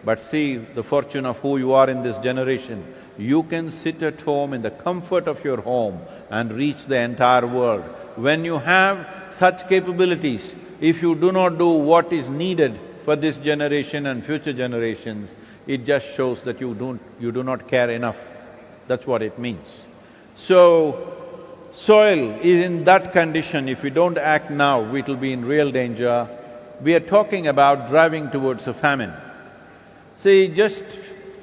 But see the fortune of who you are in this generation. You can sit at home in the comfort of your home and reach the entire world. When you have such capabilities, if you do not do what is needed for this generation and future generations, it just shows that you do not care enough. That's what it means. So, soil is in that condition. If we don't act now, it'll be in real danger. We are talking about driving towards a famine. See, just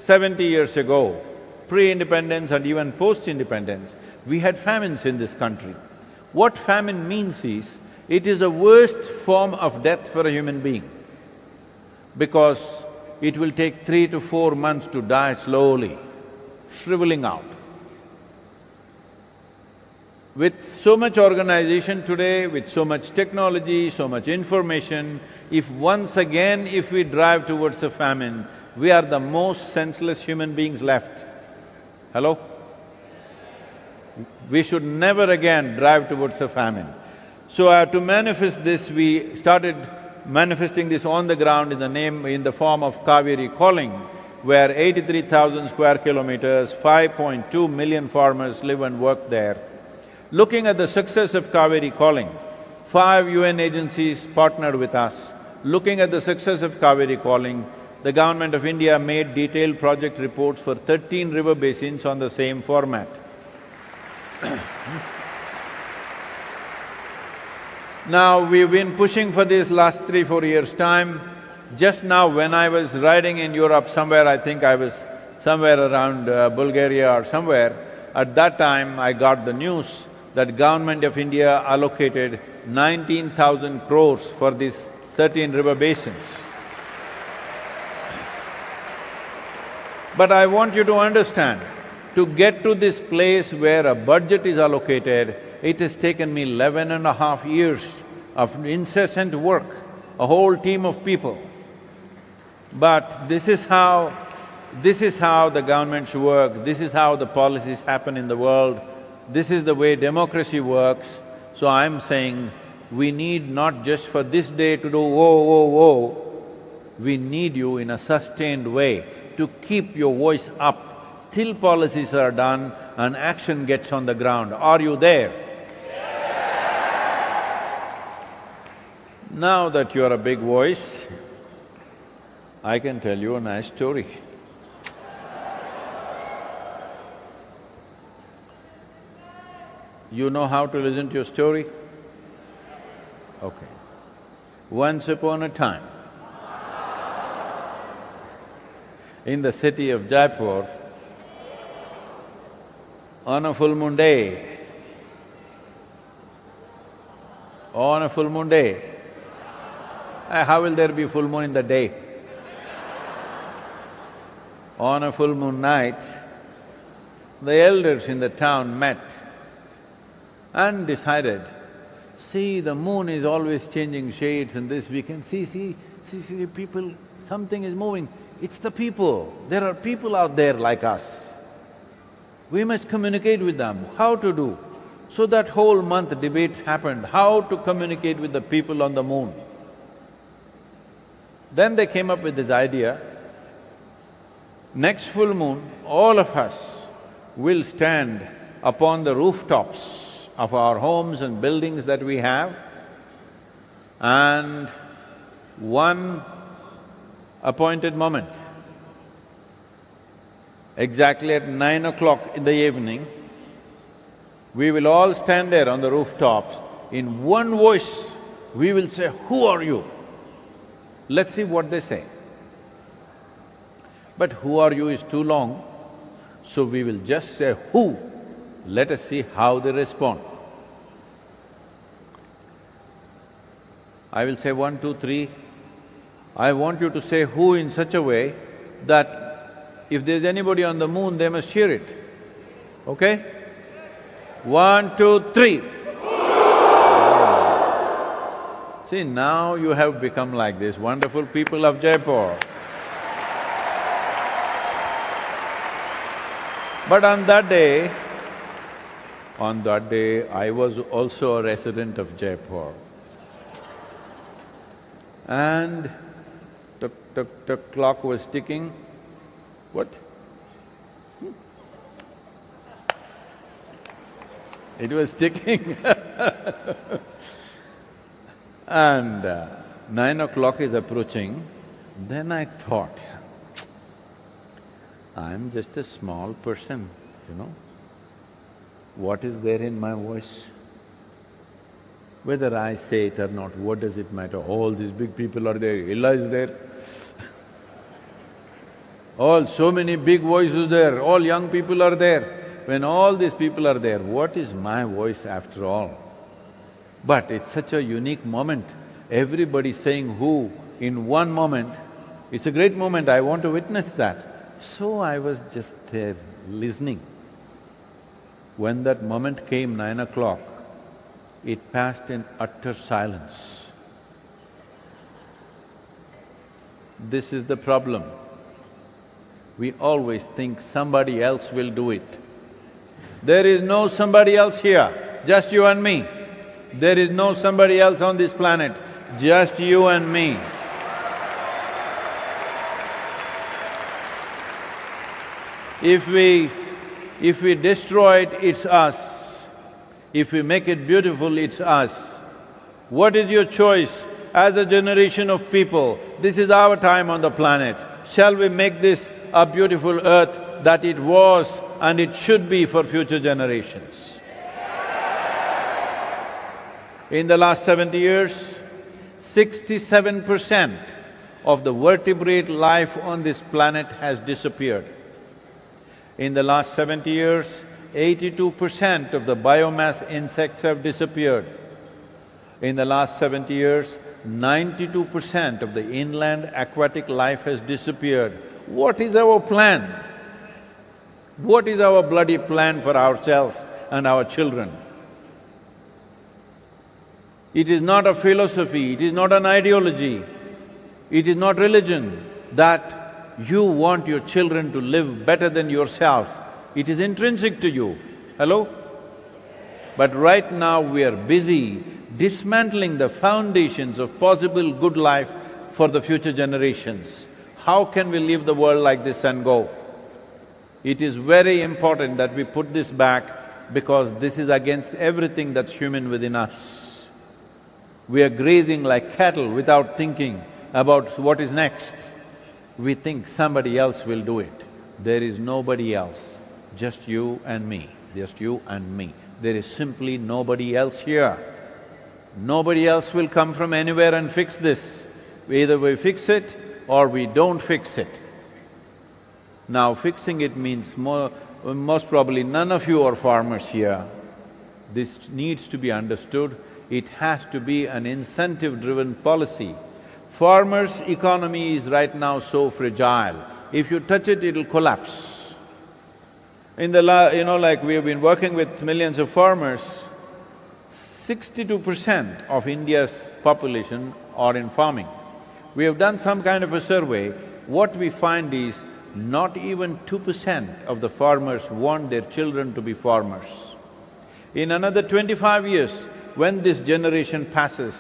70 years ago, pre-independence and even post-independence, we had famines in this country. What famine means is, it is the worst form of death for a human being, because it will take 3 to 4 months to die slowly, shriveling out. With so much organization today, with so much technology, so much information, if once again we drive towards a famine, we are the most senseless human beings left. Hello? We should never again drive towards a famine. So to manifest this, we started manifesting this on the ground in the form of Kaveri calling, where 83,000 square kilometers, 5.2 million farmers live and work there. Looking at the success of Kaveri calling, 5 UN agencies partnered with us. Looking at the success of Kaveri calling, the government of India made detailed project reports for 13 river basins on the same format. Now, we've been pushing for this last 3-4 years' time. Just now, when I was riding in Europe somewhere, I think I was somewhere around Bulgaria or somewhere, at that time I got the news that Government of India allocated 19,000 crores for these 13 river basins. But I want you to understand, to get to this place where a budget is allocated, it has taken me 11.5 years of incessant work, a whole team of people. But this is how the governments work, this is how the policies happen in the world, this is the way democracy works. So I'm saying, we need not just for this day to do whoa, we need you in a sustained way to keep your voice up till policies are done and action gets on the ground. Are you there? Now that you are a big voice, I can tell you a nice story. You know how to listen to a story? Okay. Once upon a time, in the city of Jaipur, on a full moon day, how will there be full moon in the day? On a full moon night, the elders in the town met and decided, see, the moon is always changing shades and this, we can see people, something is moving. It's the people. There are people out there like us. We must communicate with them. How to do? So that whole month debates happened, how to communicate with the people on the moon. Then they came up with this idea, next full moon, all of us will stand upon the rooftops of our homes and buildings that we have, and one appointed moment, exactly at 9 o'clock in the evening, we will all stand there on the rooftops. In one voice, we will say, "Who are you?" Let's see what they say. But "who are you" is too long, so we will just say "who." Let us see how they respond. I will say 1, 2, 3. I want you to say "who" in such a way that if there's anybody on the moon, they must hear it. Okay? 1, 2, 3. See, now you have become like this wonderful people of Jaipur. But on that day, I was also a resident of Jaipur. And tuck, tuck, clock was ticking. What? It was ticking and 9 o'clock is approaching. Then I thought, I'm just a small person, you know. What is there in my voice? Whether I say it or not, what does it matter? All these big people are there, Allah is there. So many big voices there, all young people are there. When all these people are there, what is my voice after all? But it's such a unique moment, everybody saying who in one moment. It's a great moment, I want to witness that. So I was just there listening. When that moment came, 9 o'clock, it passed in utter silence. This is the problem. We always think somebody else will do it. There is no somebody else here, just you and me. There is no somebody else on this planet, just you and me. If we destroy it, it's us. If we make it beautiful, it's us. What is your choice as a generation of people? This is our time on the planet. Shall we make this a beautiful earth that it was and it should be for future generations? In the last 70 years, 67% of the vertebrate life on this planet has disappeared. In the last 70 years, 82% of the biomass insects have disappeared. In the last 70 years, 92% of the inland aquatic life has disappeared. What is our plan? What is our bloody plan for ourselves and our children? It is not a philosophy, it is not an ideology, it is not religion that you want your children to live better than yourself. It is intrinsic to you. Hello? But right now we are busy dismantling the foundations of possible good life for the future generations. How can we leave the world like this and go? It is very important that we put this back because this is against everything that's human within us. We are grazing like cattle without thinking about what is next. We think somebody else will do it. There is nobody else, just you and me, just you and me. There is simply nobody else here. Nobody else will come from anywhere and fix this. Either we fix it or we don't fix it. Now fixing it means most probably none of you are farmers here. This needs to be understood. It has to be an incentive-driven policy. Farmers' economy is right now so fragile. If you touch it, it'll collapse. Like we have been working with millions of farmers, 62% of India's population are in farming. We have done some kind of a survey. What we find is not even 2% of the farmers want their children to be farmers. In another 25 years, when this generation passes,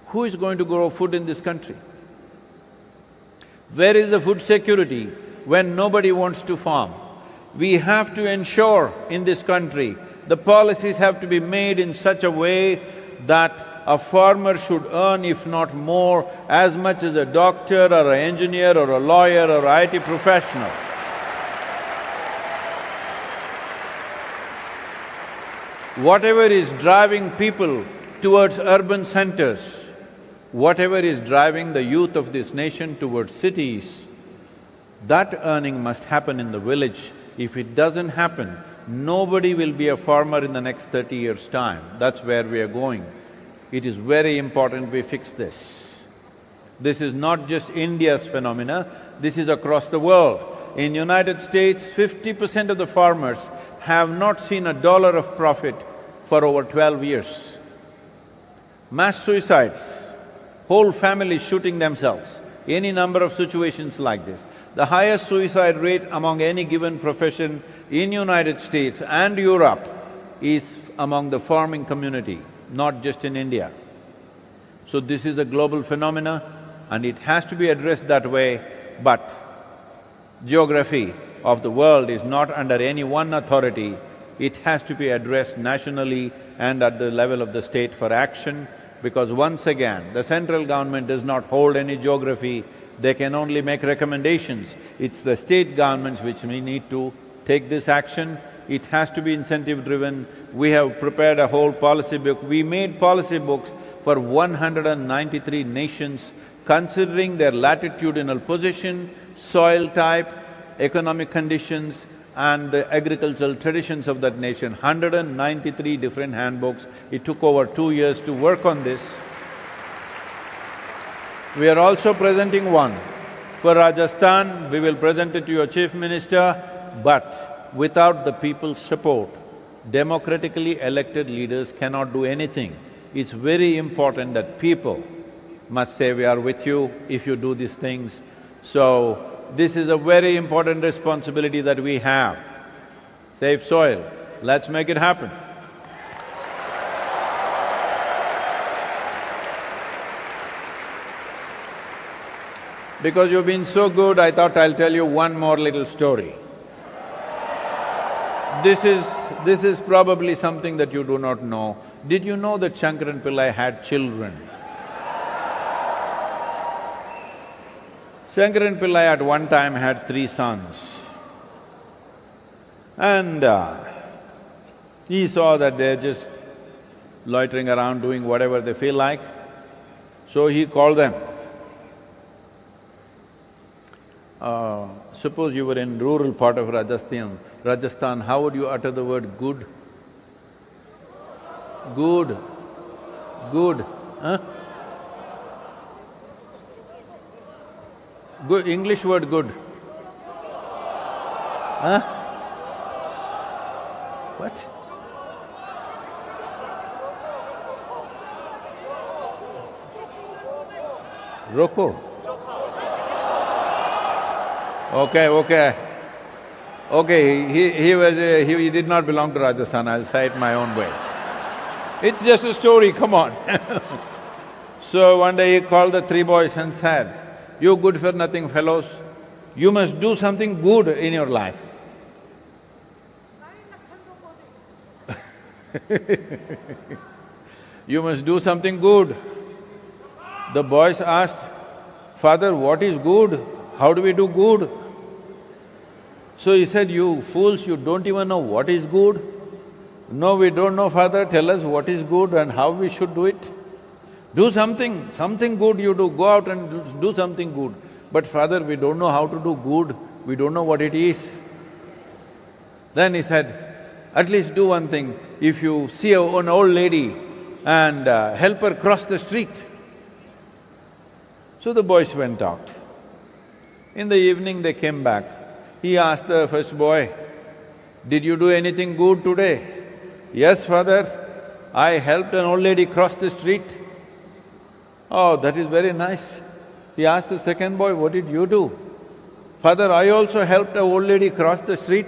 who is going to grow food in this country? Where is the food security when nobody wants to farm? We have to ensure in this country, the policies have to be made in such a way that a farmer should earn, if not more, as much as a doctor or an engineer or a lawyer or IT professional. Whatever is driving people towards urban centers, whatever is driving the youth of this nation towards cities, that earning must happen in the village. If it doesn't happen, nobody will be a farmer in the next 30 years' time. That's where we are going. It is very important we fix this. This is not just India's phenomena, this is across the world. In United States, 50% of the farmers have not seen $1 of profit for over 12 years. Mass suicides, whole families shooting themselves, any number of situations like this. The highest suicide rate among any given profession in United States and Europe is among the farming community, not just in India. So this is a global phenomena. and it has to be addressed that way, but geography of the world is not under any one authority. It has to be addressed nationally and at the level of the state for action, because once again, the central government does not hold any geography, they can only make recommendations. It's the state governments which we need to take this action. It has to be incentive-driven. We have prepared a whole policy book. We made policy books for 193 nations, considering their latitudinal position, soil type, economic conditions, and the agricultural traditions of that nation. 193 different handbooks. It took over 2 years to work on this. We are also presenting one for Rajasthan. We will present it to your Chief Minister, but without the people's support, democratically elected leaders cannot do anything. It's very important that people must say, we are with you if you do these things. So, this is a very important responsibility that we have. Save soil, let's make it happen. Because you've been so good, I thought I'll tell you one more little story. This is probably something that you do not know. Did you know that Shankaran Pillai had children? Shankaran Pillai at one time had 3 sons. And he saw that they're just loitering around doing whatever they feel like, so he called them. Suppose you were in rural part of Rajasthan, how would you utter the word good? Good. Good, huh? Good, English word good. Huh? What? Roko. Okay. He did not belong to Rajasthan, I'll say it my own way. It's just a story, come on. So one day he called the 3 boys and said, you good-for-nothing fellows, you must do something good in your life. You must do something good. The boys asked, Father, what is good? How do we do good? So he said, you fools, you don't even know what is good? No, we don't know, Father, tell us what is good and how we should do it. Do something good you do, go out and do something good. But Father, we don't know how to do good, we don't know what it is. Then he said, at least do one thing, if you see an old lady and help her cross the street. So the boys went out. In the evening they came back. He asked the first boy, did you do anything good today? Yes, Father, I helped an old lady cross the street. Oh, that is very nice. He asked the second boy, what did you do? Father, I also helped an old lady cross the street.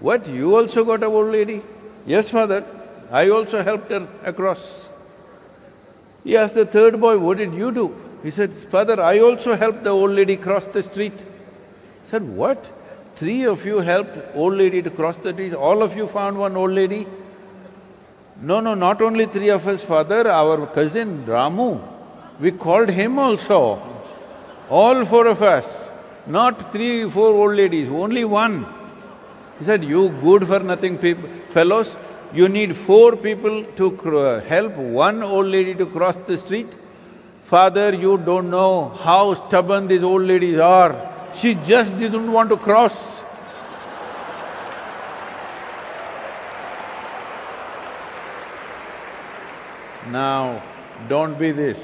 What, you also got an old lady? Yes, Father, I also helped her across. He asked the third boy, what did you do? He said, Father, I also helped the old lady cross the street. He said, what? 3 of you helped old lady to cross the street, all of you found one old lady? No, not only 3 of us, Father, our cousin Ramu, we called him also. All 4 of us, not 3, 4 old ladies, only one. He said, you good-for-nothing fellows, you need 4 people to help one old lady to cross the street? Father, you don't know how stubborn these old ladies are. She just didn't want to cross. Now, don't be this,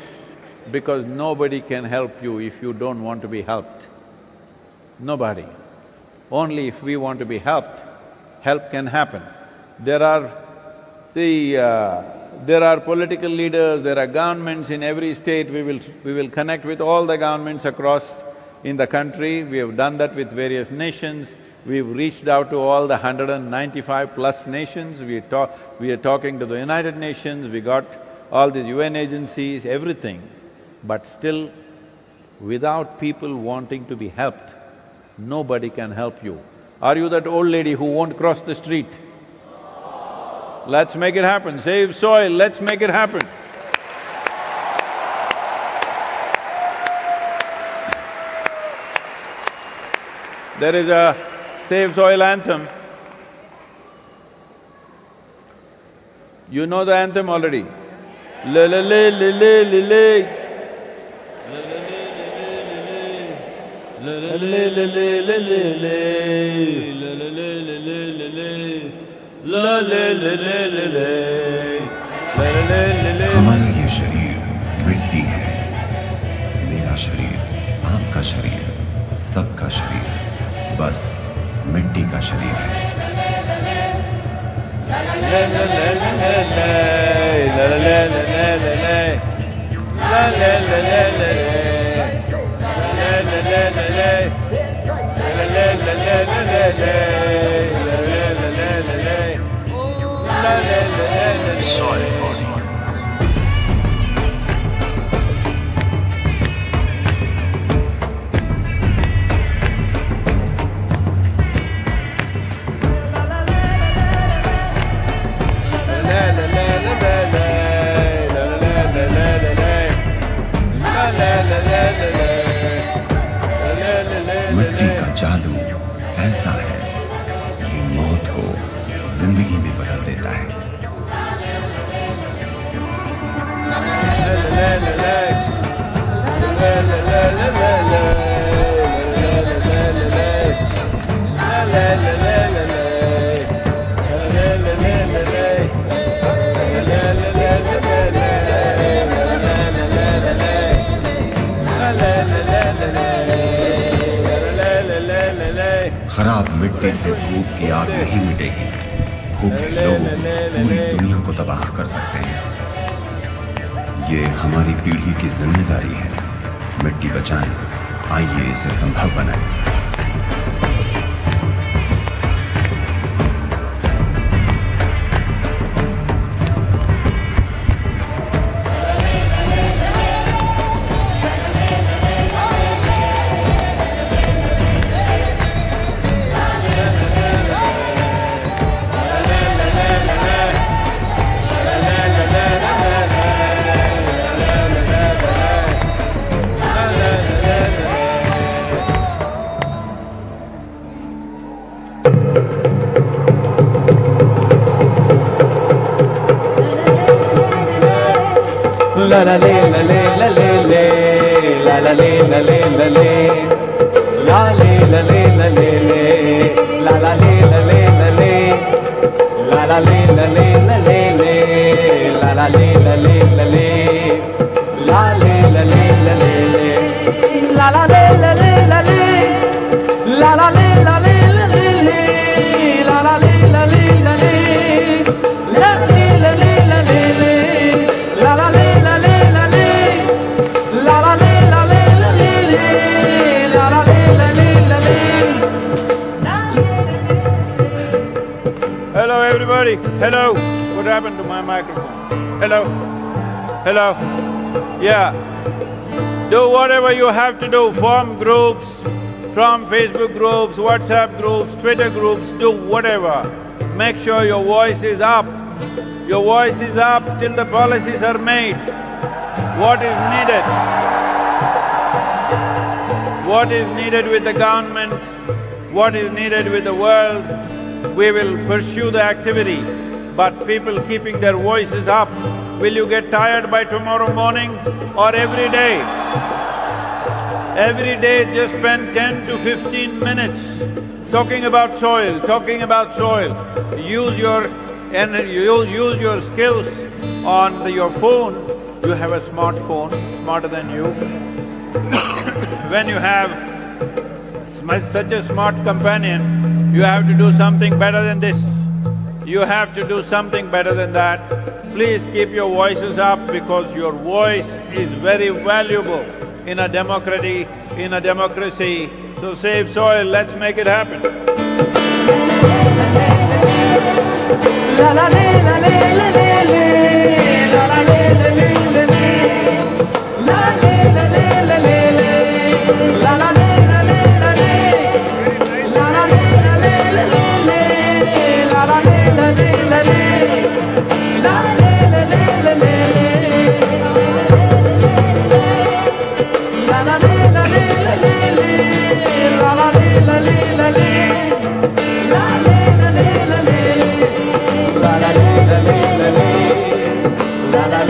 because nobody can help you if you don't want to be helped. Nobody. Only if we want to be helped, help can happen. There are political leaders, there are governments in every state. We will connect with all the governments across in the country. We have done that with various nations. We've reached out to all the 195 plus nations. We are talking to the United Nations, we got all the UN agencies, everything. But still, Without people wanting to be helped, nobody can help you. Are you that old lady who won't cross the street? Let's make it happen. Save soil, let's make it happen. There is a Save Soil anthem. You know the anthem already. La la la la la la la. La la la la la la la. La la la la la la la. La la la la la la. La la la la. हमारा ये शरीर मिट्टी है, मेरा शरीर, आपका शरीर, सबका शरीर, बस मिट्टी का शरीर है। मिट्टी का जादू ऐसा है, ये मौत को जिंदगी में बदल देता है। खराब मिट्टी से भूख की आग नहीं मिटेगी। भूखे लोग पूरी दुनिया को तबाह कर सकते हैं। ये हमारी पीढ़ी की जिम्मेदारी है। मिट्टी बचाएं, आइए इसे संभव बनाएं। La la le la le la le le la la le la le la le la le la le la le le la la le la le la le la la le la le la le le la la le la le la le la le la le la le le la la le la le la le la la le la le la le la la le la le la le la le la le la le la la le Hello everybody, hello. What happened to my microphone? Hello, hello. Yeah. Do whatever you have to do, form groups, from Facebook groups, WhatsApp groups, Twitter groups, do whatever. Make sure your voice is up. Your voice is up till the policies are made. What is needed? What is needed with the government? What is needed with the world? We will pursue the activity, but people keeping their voices up, will you get tired by tomorrow morning or every day? Every day just spend 10 to 15 minutes talking about soil, talking about soil. Use your energy, use your skills on your phone. You have a smartphone, smarter than you. When you have such a smart companion, you have to do something better than this. You have to do something better than that. Please keep your voices up because your voice is very valuable in a democracy. So save soil, let's make it happen. La la la la la la la la la la la la la la la la la la la la la